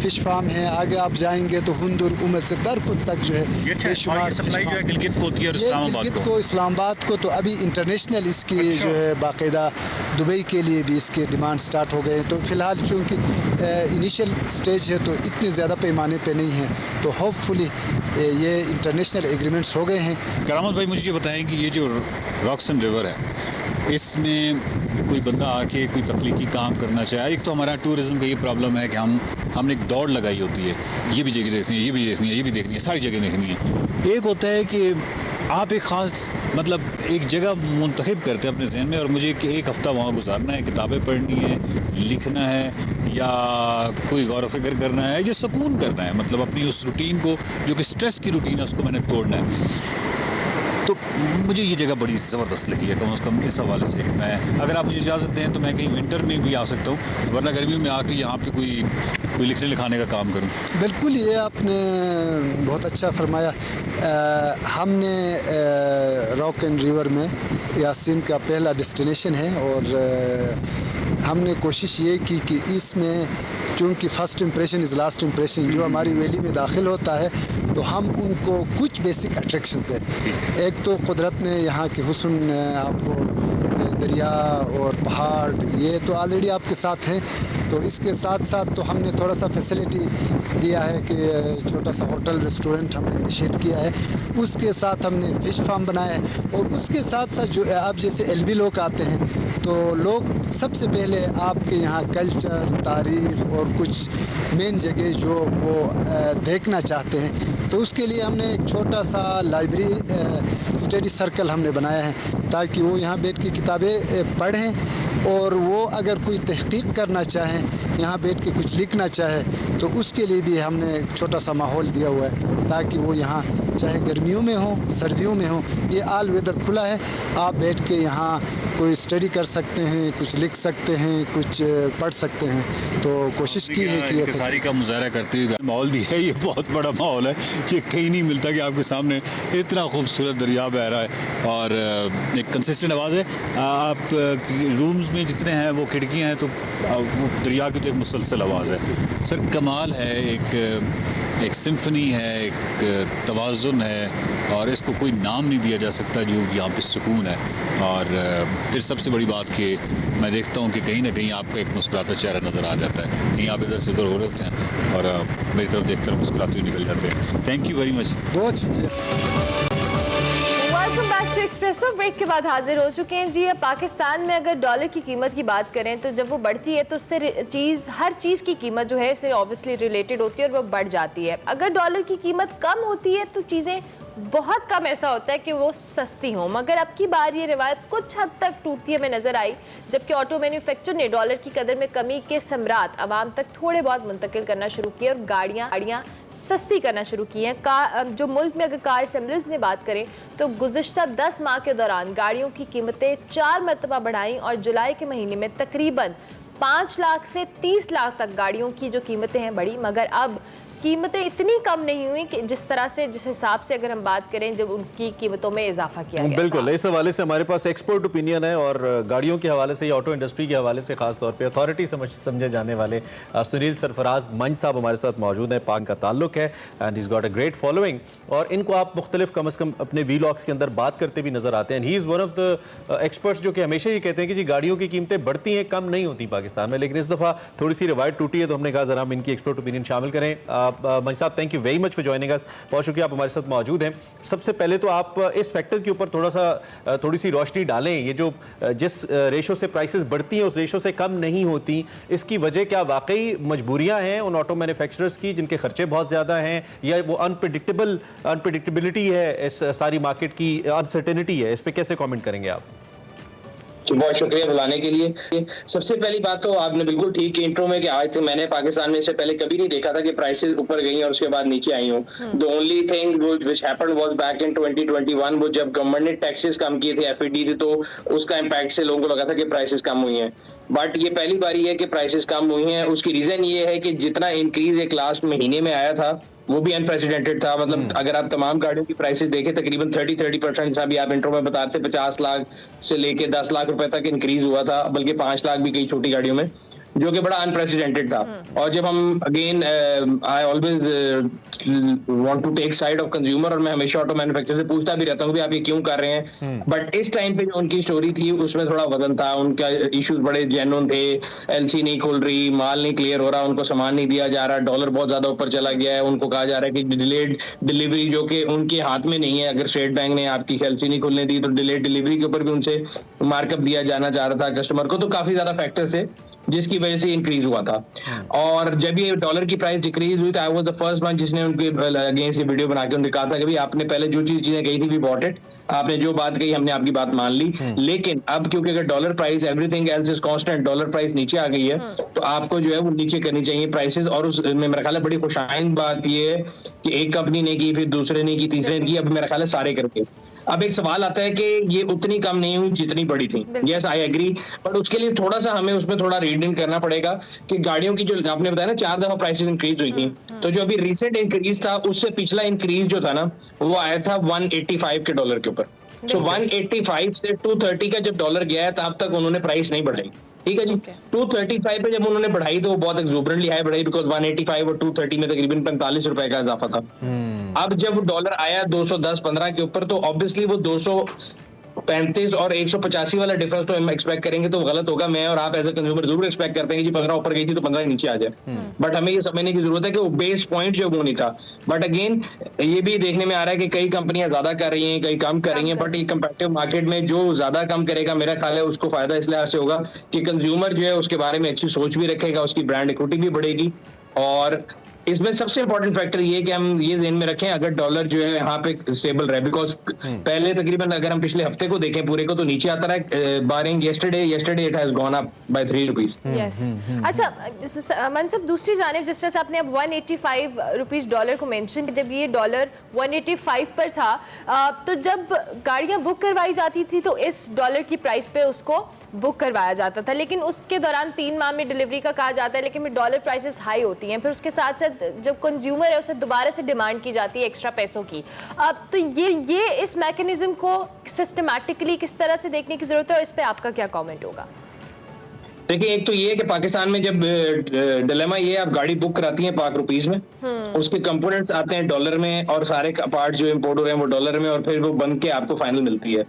फ़िश फार्म है, आगे आप जाएंगे तो हुंदुर, उमर से दरकुत तक जो है बेशुमार
सप्लाई जो है गिलगित को होती है और
इस्लामाबाद को तो अभी इंटरनेशनल इसकी जो है बाकायदा दुबई के लिए भी इसके डिमांड स्टार्ट हो गए। तो फ़िलहाल चूँकि इनिशियल स्टेज है तो इतने ज़्यादा पैमाने पे नहीं है, तो होपफुली ये इंटरनेशनल एग्रीमेंट्स हो गए हैं।
करामत भाई, मुझे ये बताएं कि ये जो रॉक्सन रिवर है इसमें कोई बंदा आके कोई तख्लीकी काम करना चाहे, एक तो हमारा टूरिज़्म का ये प्रॉब्लम है कि हमने एक दौड़ लगाई होती है, ये भी जगह देखनी है, ये भी देखनी है, ये भी देखनी है, सारी जगह देखनी है। एक होता है कि आप एक ख़ास मतलब एक जगह मुंतखब करते हैं अपने जहन में और मुझे कि एक हफ़्ता वहाँ गुजारना है, किताबें पढ़नी है, लिखना है या कोई गौर व फिक्र करना है या सुकून करना है, मतलब अपनी उस रूटीन को जो कि स्ट्रेस की रूटीन है उसको मैंने तोड़ना है। तो मुझे ये जगह बड़ी ज़बरदस्त लगी है, कम से कम इस हवाले से। मैं अगर आप मुझे इजाज़त दें तो मैं कहीं विंटर में भी आ सकता हूँ, वरना गर्मियों में आके यहाँ पे कोई लिखने लिखाने का काम करूँ।
बिल्कुल, ये आपने बहुत अच्छा फरमाया। हमने रॉक एंड रिवर में यासीन का पहला डेस्टिनेशन है और हमने कोशिश ये की कि इसमें चूँकि first impression is last impression, जो हमारी वैली में दाखिल होता है तो हम उनको कुछ बेसिक अट्रैक्शंस दें। एक तो कुदरत ने यहाँ के हुस्न, आपको दरिया और पहाड़ ये तो ऑलरेडी आपके साथ हैं, तो इसके साथ साथ तो हमने थोड़ा सा फैसिलिटी दिया है कि छोटा सा होटल रेस्टोरेंट हमने इनिशिएट किया है। उसके साथ हमने फ़िश फार्म बनाया है और उसके साथ साथ जो आप जैसे एलबी लोग आते हैं तो लोग सबसे पहले आपके यहाँ कल्चर, तारीख़ और कुछ मेन जगह जो वो देखना चाहते हैं, तो उसके लिए हमने एक छोटा सा लाइब्रेरी स्टडी सर्कल हमने बनाया है ताकि वो यहाँ बैठ के किताबें पढ़ें और वो अगर कोई तहकीक करना चाहे, यहाँ बैठ के कुछ लिखना चाहे, तो उसके लिए भी हमने एक छोटा सा माहौल दिया हुआ है ताकि वो यहाँ चाहे गर्मियों में हो सर्दियों में हो, ये ऑल वेदर खुला है। आप बैठ के यहाँ कोई स्टडी कर सकते हैं, कुछ लिख सकते हैं, कुछ पढ़ सकते हैं। तो कोशिश की है कि
सारी का मुजाहरा करते हुए माहौल दिया है। ये बहुत बड़ा माहौल है, ये कहीं नहीं मिलता कि आपके सामने इतना खूबसूरत दरिया बह रहा है और एक कंसिस्टेंट आवाज़ है। आप रूम्स में जितने हैं वो खिड़कियाँ हैं तो वो दरिया की तो एक मुसलसल आवाज़ है। सर कमाल है, एक सिम्फनी है, एक तवाज़ुन है और इसको कोई नाम नहीं दिया जा सकता जो यहाँ पे सुकून है। और फिर सबसे बड़ी बात कि मैं देखता हूँ कि कहीं ना कहीं आपका एक मुस्कुराता चेहरा नज़र आ जाता है। कहीं आप इधर से उधर हो रहे होते हैं और मेरी तरफ देखते हुए मुस्कुराते हुए निकल जाते हैं। Thank you very much.
बहुत शुक्रिया।
Welcome back to Expresso. Break के बाद हाजिर हो चुके हैं जी। अब पाकिस्तान में अगर डॉलर की कीमत की बात करें तो जब वो बढ़ती है तो उससे हर चीज़ की कीमत जो है इससे ऑब्वियसली रिलेटेड होती है और वो बढ़ जाती है। अगर डॉलर की कीमत कम होती है तो चीज़ें बहुत कम ऐसा होता है कि वो सस्ती हों। मगर अब की बार ये रिवायत कुछ हद तक टूटती हमें नजर आई, जबकि ऑटो मैन्युफैक्चर ने डॉलर की कदर में कमी के सम्राट आवाम तक थोड़े बहुत मुंतकिल करना शुरू किए और गाड़ियाँ सस्ती करना शुरू की हैं। जो मुल्क में अगर कार असेंबलीज ने बात करें तो गुज़िश्ता 10 माह के दौरान गाड़ियों की कीमतें 4 मरतबा बढ़ाई और जुलाई के महीने में तकरीबन 5 लाख से 30 लाख तक गाड़ियों की जो कीमतें हैं बढ़ी। मगर अब कीमतें इतनी कम नहीं हुई कि जिस हिसाब से अगर हम बात करें जब उनकी कीमतों में इजाफा किया गया।
बिल्कुल, इस हवाले से हमारे पास एक्सपर्ट ओपिनियन है और गाड़ियों के हवाले से, ऑटो इंडस्ट्री के हवाले से खास तौर पे अथॉरिटी समझे जाने वाले सुनील सरफराज मंच साहब हमारे साथ मौजूद है। पाक का ताल्लुक है and he is got a great following और इनको आप मुख्तलिफ कम अज़ कम अपने वीलॉग्स के अंदर बात करते भी नजर आते हैं। He is one of the experts जो कि हमेशा ये कहते हैं कि जी गाड़ियों की कीमतें बढ़ती हैं, कम नहीं होती पाकिस्तान में। लेकिन इस दफ़ा थोड़ी सी रिवायत टूटी है तो हमने कहा जरा हम इनकी एक्सपर्ट ओपिनियन शामिल करें। मंच साहब, thank you very much for joining us. बहुत शुक्रिया आप हमारे साथ मौजूद हैं। सबसे पहले तो आप इस फैक्टर के ऊपर थोड़ी सी रोशनी डालें। ये जो जिस रेशो से प्राइसेस बढ़ती हैं उस रेशो से कम नहीं होती, इसकी वजह क्या वाकई मजबूरियां हैं उन ऑटो मैन्युफैक्चरर्स की जिनके खर्चे बहुत ज़्यादा हैं, या वो अनप्रेडिक्टेबिलिटी है, इस सारी मार्केट की अनसर्टेनिटी है? इस पर कैसे कॉमेंट करेंगे आप?
बहुत शुक्रिया बुलाने के लिए। सबसे पहली बात तो आपने बिल्कुल ठीक की इंट्रो में कि आज तक मैंने पाकिस्तान में इससे पहले कभी नहीं देखा था कि प्राइसेस ऊपर गई और उसके बाद नीचे आई हूँ। The only thing which happened was back in 2021, वो जब गवर्नमेंट ने टैक्सेस कम किए थे, एफईडी थे, तो उसका इम्पैक्ट से लोगों को लगा था कि प्राइसेस कम हुई हैं। बट ये पहली बार है कि प्राइसेस कम हुई हैं। उसकी रीजन ये है कि जितना इंक्रीज एक लास्ट महीने में आया था वो भी अनप्रेसिडेंटेड था। मतलब अगर आप तमाम गाड़ियों की प्राइसेस देखें तकरीबन 30% अभी आप इंट्रो में बता रहे थे 50 लाख से लेके 10 लाख रुपए तक इंक्रीज हुआ था, बल्कि 5 लाख भी कई छोटी गाड़ियों में, जो कि बड़ा अनप्रेसिडेंटेड था। और जब हम again I always want to take side of consumer और मैं हमेशा ऑटो मैन्युफैक्चरर से पूछता भी रहता हूँ कि आप ये क्यों कर रहे हैं। बट इस टाइम पे जो उनकी स्टोरी थी उसमें थोड़ा वजन था, उनका इश्यूज बड़े जेन्युइन थे। एलसी नहीं खुल रही, माल नहीं क्लियर हो रहा, उनको सामान नहीं दिया जा रहा, डॉलर बहुत ज्यादा ऊपर चला गया है, उनको कहा जा रहा है कि डिलेड डिलीवरी जो कि उनके हाथ में नहीं है। अगर स्टेट बैंक ने आपकी एलसी नहीं खुलने दी तो डिलेड डिलीवरी के ऊपर भी उनसे मार्कअप दिया जाना चाह रहा था कस्टमर को। तो काफी ज्यादा फैक्टर्स है जिसकी वजह से इंक्रीज हुआ था। और जब ये डॉलर की प्राइस डिक्रीज हुई तो I was the first one जिसने उनके अगेंस्ट ये वीडियो बना के उन्होंने कहा था कि भाई आपने पहले जो चीजें कही थी वी बॉट इट, आपने जो बात कही हमने आपकी बात मान ली। लेकिन अब क्योंकि अगर dollar price everything else is constant, dollar price नीचे आ गई है तो आपको जो है वो नीचे करनी चाहिए प्राइसेस। और उसमें मेरा ख्याल है बड़ी खुशाइन बात ये है कि एक कंपनी ने की, फिर दूसरे ने की, तीसरे ने की, अब मेरा ख्याल है सारे करके। अब एक सवाल आता है कि ये उतनी कम नहीं हुई जितनी बड़ी थी। यस आई एग्री, बट उसके लिए थोड़ा सा हमें उसमें थोड़ा रीडिंग करना पड़ेगा कि गाड़ियों की जो आपने बताया ना 4 दफा प्राइसेस इंक्रीज हुई थी, तो जो अभी रिसेंट इंक्रीज था उससे पिछला इंक्रीज जो था ना वो आया था 185 के डॉलर के ऊपर। तो 185 से 230 का जब डॉलर गया है तब तक उन्होंने प्राइस नहीं बढ़ाई। ठीक है जी। 235 पे जब उन्होंने बढ़ाई तो वो बहुत एक्सुबरेंटली हाई बढ़ाई, बिकॉज 185 और 230 में तकरीबन 45 रुपए का इजाफा था। अब जब डॉलर आया 210-15 के ऊपर तो ऑब्वियसली वो 235 और 185 वाला डिफरेंस तो हम एक्सपेक्ट करेंगे तो गलत होगा। मैं और आप एज ए कंज्यूमर जरूर एक्सपेक्ट करते हैं कि 15 ऊपर गई थी तो 15 नीचे आ जाए। बट हमें ये समझने की जरूरत है कि वो बेस पॉइंट जो वो नहीं था। बट अगेन ये भी देखने में आ रहा है कि कई कंपनियां ज्यादा कर रही हैं, कई कम कर रही हैं। बट ये कंपेटिटिव मार्केट में जो ज्यादा कम करेगा मेरा ख्याल है उसको फायदा इस लिहाज से होगा कि कंज्यूमर जो है उसके बारे में अच्छी सोच भी रखेगा, उसकी ब्रांड इक्विटी भी बढ़ेगी और इसमें सबसे इंपॉर्टेंट फैक्टर ये है कि हम ये ध्यान में रखें, अगर डॉलर जो है यहाँ पे स्टेबल रहे, बिकॉज पहले तकरीबन अगर हम पिछले हफ्ते को देखें पूरे को तो नीचे आता रहा, barring yesterday it has gone up by 3 rupees.
Yes, अच्छा मनसब, दूसरी जानिब जिस तरह से आपने अब 185 रुपीस डॉलर को मेंशन, जब ये डॉलर 185 पर था तो जब गाड़ियां बुक करवाई जाती थी तो इस डॉलर की प्राइस पे उसको बुक करवाया जाता था, लेकिन उसके दौरान 3 माह में डिलीवरी का कहा जाता है, लेकिन डॉलर प्राइसेस हाई होती हैं, फिर उसके साथ साथ जब कंज्यूमर है उसे दोबारा से डिमांड की जाती है एक्स्ट्रा पैसों की। अब तो ये इस मैकेनिज्म को सिस्टमैटिकली किस तरह से देखने की जरूरत है और इस पे आपका क्या कमेंट होगा?
देखिए, एक तो ये है कि पाकिस्तान में जब डिलेमा ये आप गाड़ी बुक कराती हैं पाक रुपीस में, उसके कंपोनेंट्स आते हैं डॉलर में और सारे पार्ट जो इंपोर्ट हो रहे हैं वो डॉलर में, और फिर वो बन के आपको फाइनल मिलती है।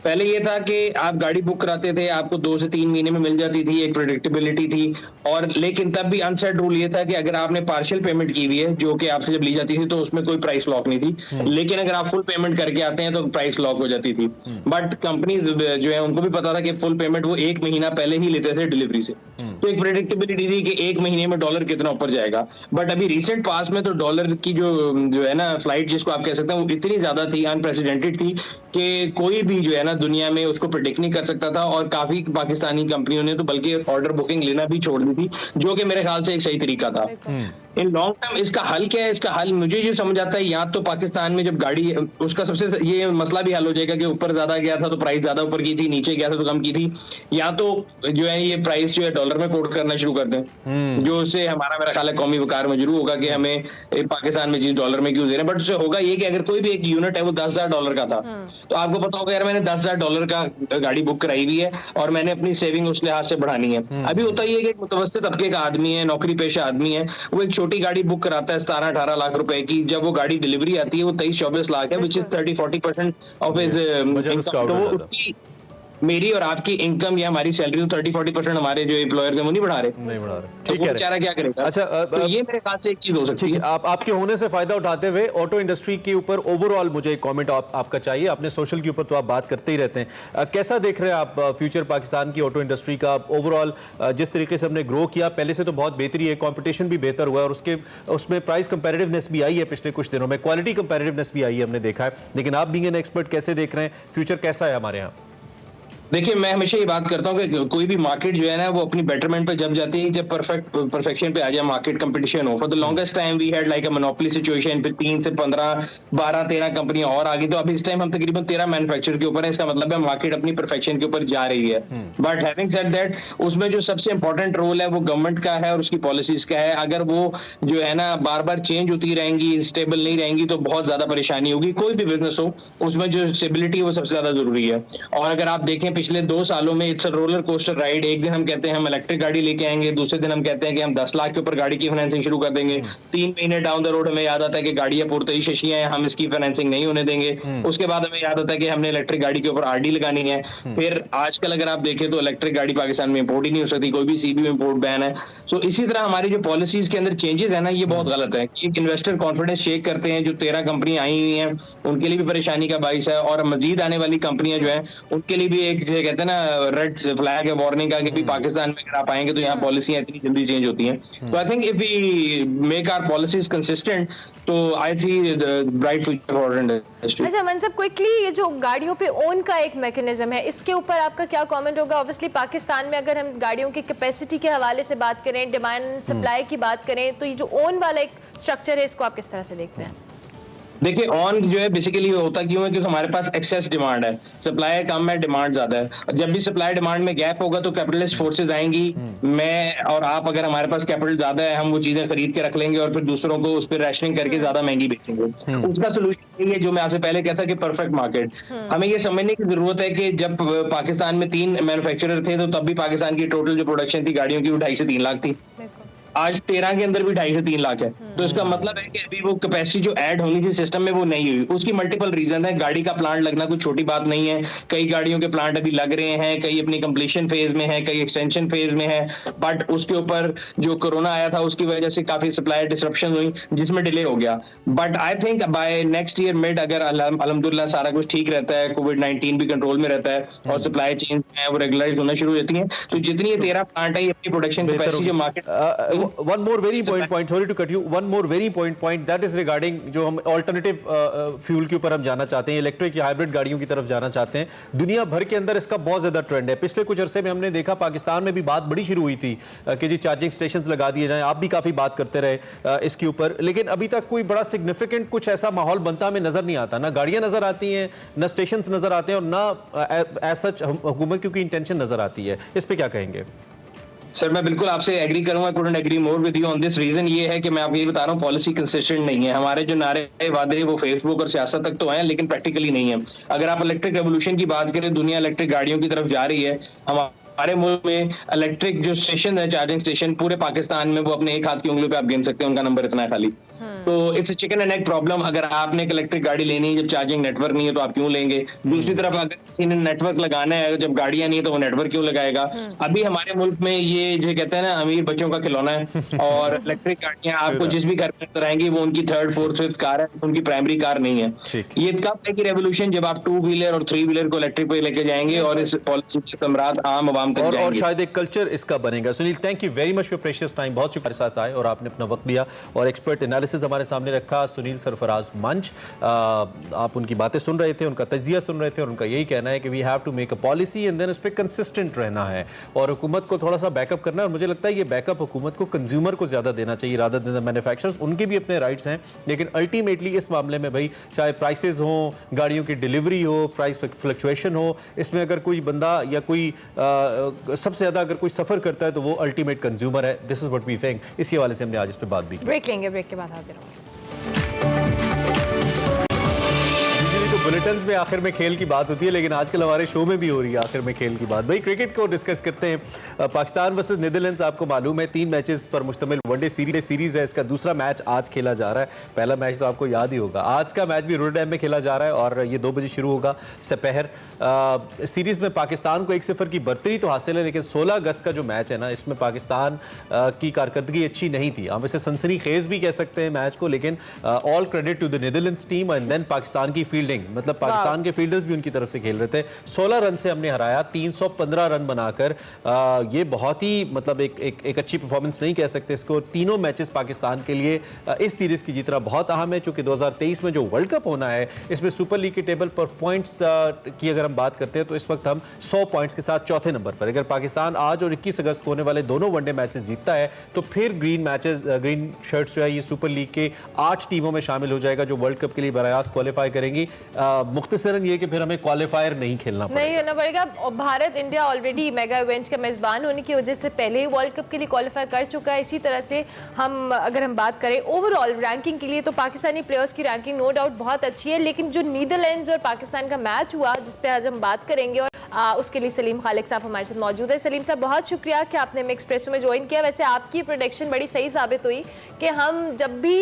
पहले ये था कि आप गाड़ी बुक कराते थे, आपको 2 से 3 महीने में मिल जाती थी, एक प्रेडिक्टेबिलिटी थी, और लेकिन तब भी अनसेट रूल ये था कि अगर आपने पार्शियल पेमेंट की हुई है जो कि आपसे जब ली जाती थी तो उसमें कोई प्राइस लॉक नहीं थी, लेकिन अगर आप फुल पेमेंट करके आते हैं तो प्राइस लॉक हो जाती थी। बट कंपनीज जो है उनको भी पता था कि फुल पेमेंट वो 1 महीना पहले ही लेते थे डिलीवरी से, तो एक प्रेडिक्टेबिलिटी थी कि 1 महीने में डॉलर कितना ऊपर जाएगा। बट अभी रिसेंट पास में तो डॉलर की जो है ना फ्लाइट जिसको आप कह सकते हैं वो इतनी ज्यादा थी, अनप्रेसिडेंटेड थी कि कोई भी जो है ना दुनिया में उसको प्रेडिक्ट नहीं कर सकता था, और काफी पाकिस्तानी कंपनियों ने तो बल्कि ऑर्डर बुकिंग लेना भी छोड़ दी थी, जो कि मेरे ख्याल से एक सही तरीका था। इन लॉन्ग टर्म इसका हल क्या है? इसका हल मुझे जो समझ आता है, या तो पाकिस्तान में जब गाड़ी उसका सबसे ये मसला भी हल हो जाएगा कि ऊपर ज्यादा गया था तो प्राइस ज्यादा ऊपर की थी, नीचे गया था तो कम की थी, या तो जो है ये प्राइस जो है डॉलर में कोट करना शुरू कर दें, जो उससे हमारा मेरा ख्याल है कौमी वकार मजरू होगा कि हमें पाकिस्तान में चीज डॉलर में क्यों दे रहे हैं। बट उससे होगा ये कि अगर कोई भी एक यूनिट है वो $10,000 का था तो आपको पता होगा यार मैंने $10,000 का गाड़ी बुक कराई हुई है और मैंने अपनी सेविंग उस लिहाज से बढ़ानी है। अभी होता ही है कि एक मुतवस्सित तबके का आदमी है, नौकरी पेशा आदमी है, वो एक छोटी गाड़ी बुक कराता है 17-18 लाख रुपए की, जब वो गाड़ी डिलीवरी आती है वो 23-24 लाख है, which is 30-40% of his income. तो वो उसकी मेरी और आपकी इनकम या हमारी सैलरी 30-40% हमारे जो एम्प्लॉयर्स हैं वो नहीं बढ़ा रहे।
ठीक है,
बेचारा क्या करेगा?
अच्छा,
तो ये मेरे ख्याल से एक चीज हो सकती है।
आपके होने से फायदा उठाते हुए ऑटो इंडस्ट्री के ऊपर ओवरऑल मुझे एक कमेंट आपका चाहिए। आपने सोशल के ऊपर तो आप बात करते ही रहते हैं, कैसा देख रहे हैं आप फ्यूचर पाकिस्तान की ऑटो इंडस्ट्री का ओवरऑल? जिस तरीके से हमने ग्रो किया पहले से तो बहुत बेहतरी है, कॉम्पिटिशन भी बेहतर हुआ है और उसमें प्राइस कंपेरेटिवनेस भी आई है पिछले कुछ दिनों में, क्वालिटी कंपेरेटिवनेस भी आई है, हमने देखा है। लेकिन आप बीइंग एन एक्सपर्ट कैसे देख रहे हैं फ्यूचर कैसा है हमारे यहाँ?
देखिए, मैं हमेशा ये बात करता हूँ कि कोई भी मार्केट जो है ना वो अपनी बेटरमेंट पे जब जाती है, जब परफेक्शन पे आ जाए, मार्केट कंपटीशन हो। For the longest time we had like a monopoly situation, फिर 3 से 15, 12, 13 कंपनियां और आगे, तो अभी इस टाइम हम तकरीबन 13 मैन्युफैक्चर के ऊपर है। इसका मतलब है मार्केट अपनी परफेक्शन के ऊपर जा रही है। बट हैविंग सेड दैट, उसमें जो सबसे इंपॉर्टेंट रोल है वो गवर्नमेंट का है और उसकी पॉलिसीज का है। अगर वो जो है ना बार बार चेंज होती रहेंगी, स्टेबल नहीं रहेंगी तो बहुत ज्यादा परेशानी होगी। कोई भी बिजनेस हो उसमें जो स्टेबिलिटी वो सबसे ज्यादा जरूरी है। और अगर आप देखें पिछले 2 सालों में it's a roller coaster ride. एक दिन हम कहते हैं हम इलेक्ट्रिक गाड़ी लेके आएंगे, दूसरे दिन हम कहते हैं कि हम 10 लाख के ऊपर गाड़ी की फाइनेंसिंग शुरू कर देंगे। 3 महीने डाउन द रोड हमें याद आता है कि गाड़ियां पुरतई शशियां हैं, हम इसकी फाइनेंसिंग नहीं होने देंगे। उसके बाद हमें याद आता है कि हमने इलेक्ट्रिक गाड़ी के ऊपर आरडी लगानी है। फिर आजकल अगर आप देखें तो इलेक्ट्रिक गाड़ी पाकिस्तान में इंपोर्ट ही नहीं हो सकती, कोई भी सीबी में इंपोर्ट बैन है। सो इसी तरह हमारी जो पॉलिसीज के अंदर चेंजेस है ना, ये बहुत गलत है। एक इन्वेस्टर कॉन्फिडेंस शेक करते हैं, जो 13 कंपनियां आई हुई हैं उनके लिए भी परेशानी का बाइस है, और मजीद आने वाली कंपनियां जो है उनके लिए भी एक जो कहते हैं ना रेड फ्लैग है, वार्निंग का, कि भी पाकिस्तान में अगर आप आएंगे तो यहाँ पॉलिसियां इतनी जल्दी चेंज होती हैं। तो I think if we make our policies consistent तो I see the bright future for industry.
अच्छा मनसब, क्विकली ये जो गाड़ियों पे ओन का एक मैकेनिज्म है, इसके ऊपर आपका क्या कमेंट होगा? ऑब्वियसली पाकिस्तान में अगर हम गाड़ियों की कैपेसिटी के हवाले से बात करें, डिमांड सप्लाई की बात करें, तो ये जो ओन वाला एक स्ट्रक्चर है इसको आप किस तरह से देखते हैं?
देखिए, ऑन जो है बेसिकली होता क्यों है, क्योंकि हमारे पास एक्सेस डिमांड है, सप्लाई कम है, डिमांड ज्यादा है। और जब भी सप्लाई डिमांड में गैप होगा तो कैपिटलिस्ट फोर्सेज आएंगी। मैं और आप, अगर हमारे पास कैपिटल ज्यादा है, हम वो चीजें खरीद के रख लेंगे और फिर दूसरों को उस पर रैशनिंग करके ज्यादा महंगी बेचेंगे। उसका सोल्यूशन यही है जो मैं आपसे पहले कहता कि परफेक्ट मार्केट। हमें ये समझने की जरूरत है कि जब पाकिस्तान में 3 मैन्युफैक्चरर थे तो तब भी पाकिस्तान की टोटल जो प्रोडक्शन थी गाड़ियों की वो 2.5 से 3 लाख थी। आज 13 के अंदर भी 2.5 से 3 लाख है। तो इसका मतलब है कि अभी वो कैपेसिटी जो ऐड होनी थी सिस्टम में वो नहीं हुई। उसकी मल्टीपल रीजन है। गाड़ी का प्लांट लगना कोई छोटी बात नहीं है। कई गाड़ियों के प्लांट अभी लग रहे हैं, कई अपनी कंप्लीशन फेज में है, कई एक्सटेंशन फेज में है। बट उसके ऊपर जो कोरोना आया था उसकी वजह से काफी सप्लाई डिसरप्शन हुई जिसमें डिले हो गया। But I think by next year mid अगर अल्हम्दुलिल्लाह सारा कुछ ठीक रहता है, कोविड-19 भी कंट्रोल में रहता है और सप्लाई चेन है वो रेगुलराइज होना शुरू हो जाती है, तो जितनी ये 13 प्लांट है अपनी प्रोडक्शन कैपेसिटी जो market
one more very important point, sorry to cut you, one more very important point that is regarding जो हम ऑल्टरनेटिव फ्यूल के ऊपर हम जाना चाहते हैं, इलेक्ट्रिक या हाइब्रिड गाड़ियों की तरफ जाना चाहते हैं। दुनिया भर के अंदर इसका बहुत ज्यादा ट्रेंड है। पिछले कुछ अरसे में हमने देखा पाकिस्तान में भी बात बड़ी शुरू हुई थी कि जी चार्जिंग स्टेशंस लगा दिए जाएं, आप भी काफी बात करते रहे इसके ऊपर, लेकिन अभी तक कोई बड़ा सिग्निफिकेंट कुछ ऐसा माहौल बनता हमें नजर नहीं आता। ना गाड़ियां नजर आती हैं, ना स्टेशन नजर आते हैं, और ना एज सच हुकूमत की इंटेंशन नजर आती है। इस पे क्या कहेंगे?
सर मैं बिल्कुल आपसे एग्री करूंगा, couldn't agree more with you on this. Reason ये है कि मैं आपको ये बता रहा हूँ, पॉलिसी कंसिस्टेंट नहीं है। हमारे जो नारे वादे वो फेसबुक और सियासत तक तो हैं, लेकिन प्रैक्टिकली नहीं है। अगर आप इलेक्ट्रिक रेवोल्यूशन की बात करें, दुनिया इलेक्ट्रिक गाड़ियों की तरफ जा रही है। हमारे मुल्क में इलेक्ट्रिक जो स्टेशन है, चार्जिंग स्टेशन पूरे पाकिस्तान में, वो अपने एक हाथ की उंगलियों पे आप गिन सकते हैं, उनका नंबर इतना है खाली। तो it's chicken and egg problem. अगर आपने एक इलेक्ट्रिक गाड़ी लेनी है जब चार्जिंग नेटवर्क नहीं है तो आप क्यों लेंगे? दूसरी तरफ अगर किसी ने नेटवर्क लगाना है, जब गाड़ियां नहीं है तो वो नेटवर्क क्यों लगाएगा? अभी हमारे मुल्क में ये जो कहते हैं ना, अमीर बच्चों का खिलौना है, और इलेक्ट्रिक गाड़ियां आपको जिस भी घर में नजर आएंगी वो उनकी थर्ड फोर्थ फिफ्थ कार है, उनकी प्राइमरी कार नहीं है। ये कब है कि रेवोल्यूशन, जब आप 2 व्हीलर और 3 व्हीलर को इलेक्ट्रिक पे लेके जाएंगे और इस पॉलिसी के तमरात आम आवाम तक जाएंगे,
और शायद एक कल्चर इसका बनेगा। Sunil, thank you very much for precious time, बहुत शुक्रिया साथ आए और आपने अपना वक्त दिया और एक्सपर्ट एनालिसिस हमारे सामने रखा। सुनील सरफराज मंच, आप उनकी बातें सुन रहे थे, उनका तज्जिया सुन रहे थे, और उनका यही कहना है कि we have to make a policy and then उस पर कंसिस्टेंट रहना है और हुकूमत को थोड़ा सा बैकअप करना है। और मुझे लगता है ये बैकअप हुकूमत को कंज्यूमर को ज्यादा देना चाहिए रादर देन मैन्युफैक्चरर्स। उनके भी अपने राइट्स हैं, लेकिन अल्टीमेटली इस मामले में भाई चाहे प्राइसेस हो, गाड़ियों की डिलीवरी हो, प्राइस फ्लक्चुएशन हो, इसमें अगर कोई बंदा या कोई सबसे ज्यादा अगर कोई सफर करता है तो वो अल्टीमेट कंज्यूमर है। This is what we think. इसी हवाले से हमने आज इस पर बात भी की।
ब्रेक लेंगे, ब्रेक के बाद हाजिर होंगे।
तो बुलेटिन में आखिर में खेल की बात होती है, लेकिन आजकल हमारे शो में भी हो रही है आखिर में खेल की बात। भाई क्रिकेट को डिस्कस करते हैं। पाकिस्तान वर्सेस नीदरलैंड्स आपको मालूम है 3 मैचेस पर मुश्तमिल वनडे सीरीज है। इसका दूसरा मैच आज खेला जा रहा है। पहला मैच तो आपको याद ही होगा, आज का मैच भी रोटरडैम में खेला जा रहा है और ये 2 बजे शुरू होगा सपहर। सीरीज में पाकिस्तान को 1-0 की बढ़तरी तो हासिल है, लेकिन 16 अगस्त का जो मैच है ना, इसमें पाकिस्तान की कारकर्दगी अच्छी नहीं थी। हम इसे सनसनीखेज भी कह सकते हैं मैच को, लेकिन all credit to the Netherlands team and then Pakistan की फील्डिंग, मतलब पाकिस्तान के फील्डर्स भी उनकी तरफ से खेल रहे थे। 16 रन से हमने हराया, 315 रन बनाकर। ये बहुत ही मतलब एक अच्छी परफॉर्मेंस नहीं कह सकते इसको। तीनों मैचेस पाकिस्तान के लिए इस सीरीज की जीतना बहुत अहम है, चूंकि 2023 में जो वर्ल्ड कप होना है, इसमें सुपर लीग के टेबल पर पॉइंट्स की अगर हम बात करते हैं तो इस वक्त हम 100 पॉइंट्स के साथ चौथे नंबर पर। अगर पाकिस्तान आज और 21 अगस्त को होने वाले दोनों वनडे मैचेस जीतता है तो फिर ग्रीन शर्ट्स जो है ये सुपर लीग के 8 टीमों में शामिल हो जाएगा जो वर्ल्ड कप के लिए बरायास क्वालिफाई करेंगी। मुख्तसरन ये कि फिर हमें क्वालिफायर नहीं खेलना
पड़ेगा। Bharat India already mega event का मेजबान होने की वजह से पहले ही वर्ल्ड कप के लिए क्वालिफाई कर चुका है। इसी तरह से अगर हम बात करें ओवरऑल रैंकिंग के लिए तो पाकिस्तानी प्लेयर्स की रैंकिंग नो डाउट बहुत अच्छी है, लेकिन जो नीदरलैंड्स और पाकिस्तान का मैच हुआ जिस पे आज हम बात करेंगे, और उसके लिए सलीम खालिक साहब हमारे साथ मौजूद है। सलीम साहब, बहुत शुक्रिया कि आपने हमें एक्सप्रेसो में ज्वाइन किया। वैसे आपकी प्रेडिक्शन बड़ी सही साबित हुई कि हम जब भी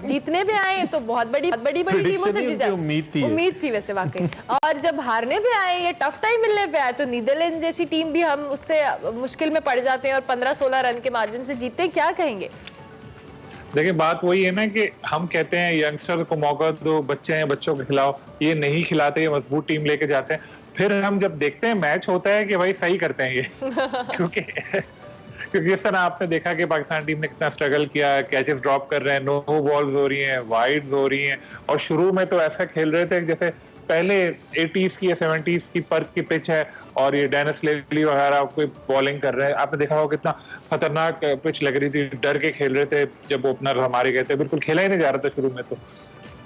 जीतने पे आए तो बहुत बड़ी टीमों से जीत, उम्मीद थी वैसे वाकई, और जब हारने पे आए, ये टफ टाइम मिलने पे आए तो नीदरलैंड जैसी टीम भी हम उससे मुश्किल में पड़ जाते हैं और 15-16 रन के मार्जिन से जीतते हैं। क्या कहेंगे?
देखिए, बात वही है ना कि हम कहते हैं यंगस्टर को मौका दो, बच्चे हैं बच्चों को खिलाओ, ये नहीं खिलाते, ये मजबूत टीम लेके जाते हैं। फिर हम जब देखते हैं मैच होता है कि भाई सही करते हैं ये क्योंकि इस तरह आपने देखा कि पाकिस्तान टीम ने कितना स्ट्रगल किया, कैचेस ड्रॉप कर रहे हैं, नो बॉल्स हो रही हैं, वाइड्स हो रही हैं, और शुरू में तो ऐसा खेल रहे थे जैसे पहले 80s की या 70s की पर्क की पिच है और ये डेनिस लेवली वगैरह कोई बॉलिंग कर रहे हैं। आपने देखा होगा कितना खतरनाक पिच लग रही थी, डर के खेल रहे थे जब ओपनर हमारे गए थे, बिल्कुल खेला ही नहीं जा रहा था शुरू में।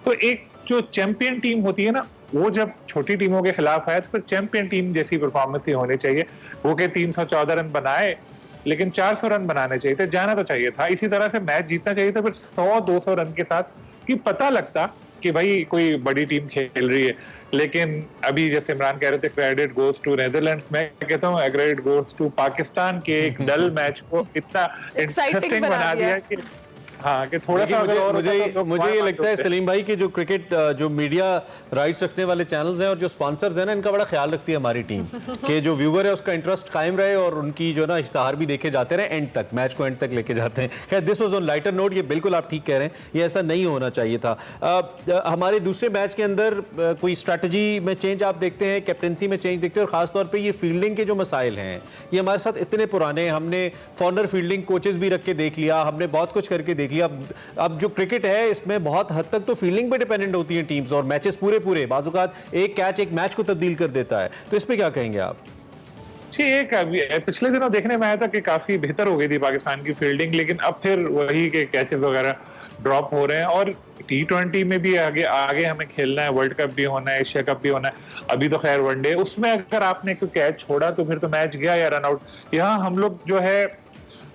तो एक जो चैंपियन टीम होती है ना, वो जब छोटी टीमों के खिलाफ आए तो चैंपियन टीम जैसी परफॉर्मेंस ही होनी चाहिए। वो के 314 रन बनाए, लेकिन 400 रन बनाने चाहिए थे, जाना तो चाहिए था। इसी तरह से मैच जीतना चाहिए था, फिर 100-200 रन के साथ कि पता लगता कि भाई कोई बड़ी टीम खेल रही है। लेकिन अभी जैसे इमरान कह रहे थे क्रेडिट गोज टू नेदरलैंड्स, मैं कहता हूँ क्रेडिट गोज टू पाकिस्तान के एक डल मैच को इतना इंटरेस्टिंग बना दिया कि हाँ कि थोड़ा सा
मुझे ये लगता है सलीम भाई कि जो क्रिकेट जो मीडिया राइट्स रखने वाले चैनल्स हैं और जो स्पॉन्सर्स हैं ना, इनका बड़ा ख्याल रखती है हमारी टीम कि जो व्यूअर है उसका इंटरेस्ट कायम रहे और उनकी जो ना इश्तहार भी देखे जाते रहे एंड तक, मैच को एंड तक लेके जाते हैं। खैर this was on lighter note, ये बिल्कुल आप ठीक कह रहे हैं, ये ऐसा नहीं होना चाहिए था। हमारे दूसरे मैच के अंदर कोई स्ट्रैटेजी में चेंज आप देखते हैं, कैप्टनसी में चेंज देखते हैं, और खासतौर पर ये फील्डिंग के जो मसाइल हैं ये हमारे साथ इतने पुराने, हमने फॉरनर फील्डिंग कोचेस भी रख के देख लिया, हमने बहुत कुछ करके देख लिया। अब जो क्रिकेट है इसमें बहुत हद तक तो फील्डिंग पे डिपेंडेंट होती है टीम्स, और मैचेस पूरे बाज़-औक़ात एक कैच एक मैच को तब्दील कर देता है। तो इस पे क्या कहेंगे आप?
जी, एक पिछले दिनों देखने में आया था कि काफी बेहतर हो गई थी पाकिस्तान की फील्डिंग, लेकिन अब फिर वही के कैचेस वगैरह ड्रॉप हो रहे हैं। और T20 में भी आगे हमें खेलना है, वर्ल्ड कप भी होना है, एशिया कप भी होना है, अभी तो खैर वनडे, उसमें अगर आपने कोई कैच छोड़ा तो फिर तो मैच गया या रन आउट। यहाँ हम लोग जो है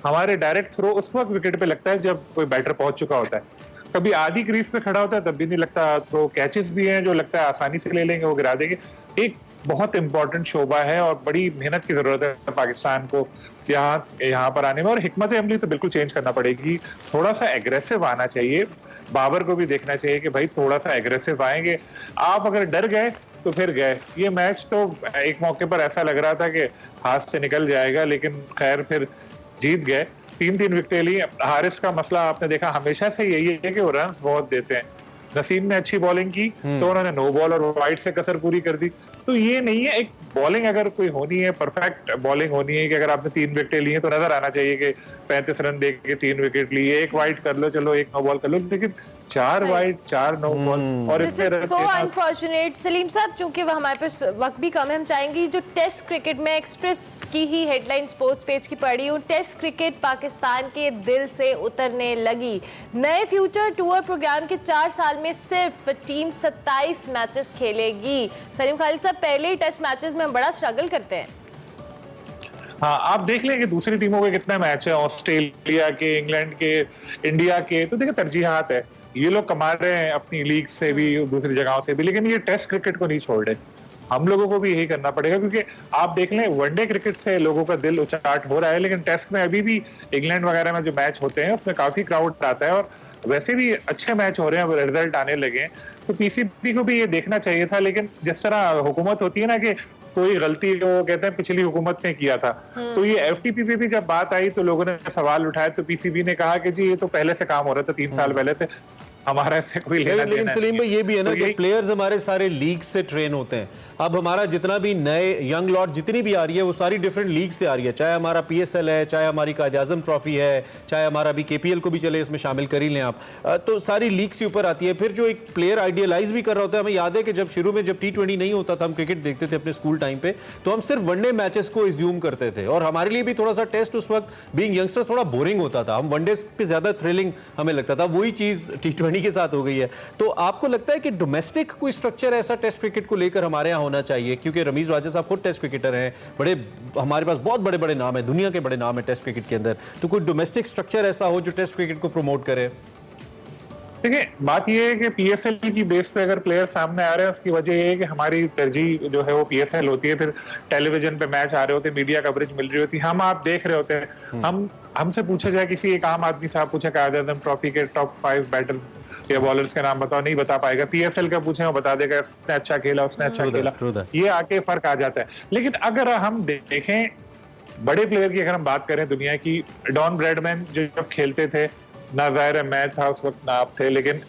हमारे डायरेक्ट थ्रो उस वक्त विकेट पे लगता है जब कोई बैटर पहुंच चुका होता है, कभी आधी क्रीज पे खड़ा होता है तब भी नहीं लगता थ्रो। कैचेस भी हैं जो लगता है आसानी से ले लेंगे, वो गिरा देंगे। एक बहुत इंपॉर्टेंट शोबा है और बड़ी मेहनत की जरूरत है पाकिस्तान को यहाँ पर आने में, और हिकमत अमली तो बिल्कुल चेंज करना पड़ेगी। थोड़ा सा एग्रेसिव आना चाहिए, बाबर को भी देखना चाहिए कि भाई थोड़ा सा एग्रेसिव आएंगे। आप अगर डर गए तो फिर गए। ये मैच तो एक मौके पर ऐसा लग रहा था कि हाथ से निकल जाएगा, लेकिन खैर फिर जीत गए, 3-3 विकेटें ली। हारिस का मसला आपने देखा हमेशा से यही है कि वो रन्स बहुत देते हैं। नसीम ने अच्छी बॉलिंग की तो उन्होंने नो बॉल और वाइड से कसर पूरी कर दी। तो ये नहीं है, एक बॉलिंग अगर कोई होनी है, परफेक्ट बॉलिंग होनी है कि अगर आपने 3 विकेटें ली हैं तो नजर आना चाहिए कि 35 रन दे के 3 विकेट ली, एक वाइड कर लो, चलो एक नो बॉल कर लो, लेकिन 4 वाइड 4 नो बॉल और
this is so unfortunate. Salim साहब, चूंकि हमारे पास वक्त भी कम है, हम चाहेंगे जो टेस्ट क्रिकेट में एक्सप्रेस की ही हेडलाइन स्पोर्ट्स पेज की पढ़ी हूँ, टेस्ट क्रिकेट पाकिस्तान के दिल से उतरने लगी। नए फ्यूचर टूर प्रोग्राम के 4 साल में सिर्फ टीम 27 मैचेस खेलेगी। सलीम खालिद साहब, पहले ही टेस्ट मैचेस में हम बड़ा स्ट्रगल करते हैं।
हाँ, आप देख लें कि दूसरी टीमों के कितने मैच है, ऑस्ट्रेलिया के, इंग्लैंड के, इंडिया के, तो देखिए तरजीहात है। ये लोग कमा रहे हैं अपनी लीग से भी, दूसरी जगहों से भी, लेकिन ये टेस्ट क्रिकेट को नहीं छोड़ रहे। हम लोगों को भी यही करना पड़ेगा, क्योंकि आप देख लें वनडे क्रिकेट से लोगों का दिल उचाट हो रहा है, लेकिन टेस्ट में अभी भी इंग्लैंड वगैरह में जो मैच होते हैं उसमें काफी क्राउड आता है और वैसे भी अच्छे मैच हो रहे हैं, रिजल्ट आने लगे हैं। तो पीसीबी को भी ये देखना चाहिए था, लेकिन जिस तरह हुकूमत होती है ना कि कोई गलती जो कहते हैं पिछली हुकूमत ने किया था, तो ये एफटीपी पे भी जब बात आई तो लोगों ने सवाल उठाए, तो पीसीबी ने कहा कि जी ये तो पहले से काम हो रहा था, 3 साल पहले से, हमारा इससे कोई लेना देना नहीं।
लेकिन सलीम भाई ये भी है ना कि प्लेयर्स हमारे सारे लीग से ट्रेन होते हैं। अब हमारा जितना भी नए यंग लॉट जितनी भी आ रही है वो सारी डिफरेंट लीग से आ रही है, चाहे हमारा पीएसएल है, चाहे हमारी कायद-ए-आज़म ट्रॉफी है, चाहे हमारा भी केपीएल को भी चले इसमें शामिल कर ही लें आप, तो सारी लीग से ऊपर आती है। फिर जो एक प्लेयर आइडियलाइज भी कर रहा होता है, हमें याद है कि जब शुरू में जब T20 नहीं होता था, हम क्रिकेट देखते थे अपने स्कूल टाइम पे, तो हम सिर्फ वनडे मैचेस को एज्यूम करते थे और हमारे लिए भी थोड़ा सा टेस्ट उस वक्त बीइंग यंगस्टर्स थोड़ा बोरिंग होता था, हम वनडे पे ज्यादा थ्रिलिंग हमें लगता था। वही चीज T20 के साथ हो गई है। तो आपको लगता है कि डोमेस्टिक कोई स्ट्रक्चर ऐसा टेस्ट क्रिकेट को लेकर हमारे यहाँ होना चाहिए? क्योंकि रमीज राजा साहब खुद टेस्ट क्रिकेटर हैं, बड़े हमारे पास बहुत बड़े बड़े नाम है, दुनिया के बड़े नाम है टेस्ट क्रिकेट के अंदर, तो कोई डोमेस्टिक स्ट्रक्चर ऐसा हो जो टेस्ट क्रिकेट को प्रमोट करे?
देखिए, बात यह है कि पीएसएल की बेस पे अगर प्लेयर सामने आ रहे हैं, उसकी वजह यह है कि हमारी तरजीह जो है वो पीएसएल होती है, फिर टेलीविजन पे मैच आ रहे होते हैं, मीडिया कवरेज मिल रही होती है, हम आप देख रहे होते हैं। हमसे पूछा जाए, किसी एक आम आदमी से आप पूछा कायद-ए-आज़म ट्रॉफी के टॉप 5 बैटर या बॉलर्स के नाम बताओ, नहीं बता पाएगा। पीएसएल का पूछे वो बता देगा, उसने अच्छा खेला, उसने अच्छा खेला, ये आके फर्क आ जाता है। लेकिन अगर हम देखें बड़े प्लेयर की, अगर हम बात करें दुनिया की, डॉन ब्रैडमैन जब खेलते थे, ना ज़ाहिर है मैं था उस वक्त, ना आप थे, लेकिन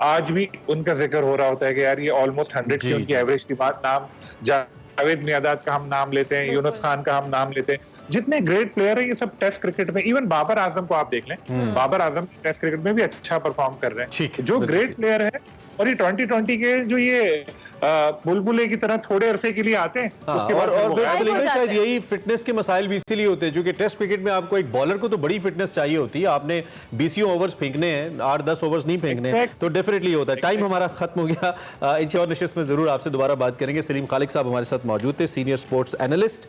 आज भी उनका जिक्र हो रहा होता है कि यार ये ऑलमोस्ट 100 की उनकी एवरेज की बात। नाम जावेद मियादाद का हम नाम लेते हैं, यूनुस खान का हम नाम लेते हैं, जितने ग्रेट प्लेयर हैं ये सब टेस्ट क्रिकेट में। इवन बाबर आजम को आप देख लें, बाबर आजम टेस्ट क्रिकेट में भी अच्छा परफॉर्म कर रहे हैं, जो ग्रेट प्लेयर है। और ये 2020 के जो ये बुलबुले की तरह थोड़े अरसे के लिए आते हैं, उसके बाद
और शायद यही फिटनेस के मसाइल भी इसीलिए होते हैं, क्योंकि टेस्ट क्रिकेट में आपको एक बॉलर को तो बड़ी फिटनेस चाहिए होती है, आपने 20 ओवर्स फेंकने हैं, 8-10 ओवर्स नहीं फेंकने, तो डेफिनेटली होता है। टाइम हमारा खत्म हो गया, इंशा और नशिस्त में जरूर आपसे दोबारा बात करेंगे। सलीम खालिद साहब हमारे साथ मौजूद थे, सीनियर स्पोर्ट्स एनालिस्ट,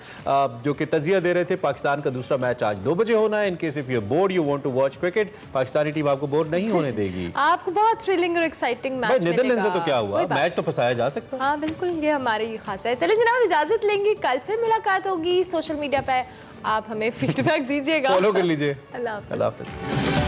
जो कि तजिया दे रहे थे। पाकिस्तान का दूसरा मैच आज 2 बजे होना है। In case if you bored you want to watch cricket, Pakistani team आपको बोर नहीं होने देगी।
आपको बहुत थ्रिलिंग और एक्साइटिंग मैच मिलेगा।
नीदरलैंड से तो क्या हुआ, मैच तो फंसाया जा सकता है।
हाँ बिल्कुल, ये हमारी खास है। चलिए जनाब, इजाजत लेंगे, कल फिर मुलाकात होगी। सोशल मीडिया पे आप हमें फीडबैक दीजिएगा,
फॉलो कर लीजिए।
अल्लाह हाफ़िज़।
अल्लाह हाफ़िज़।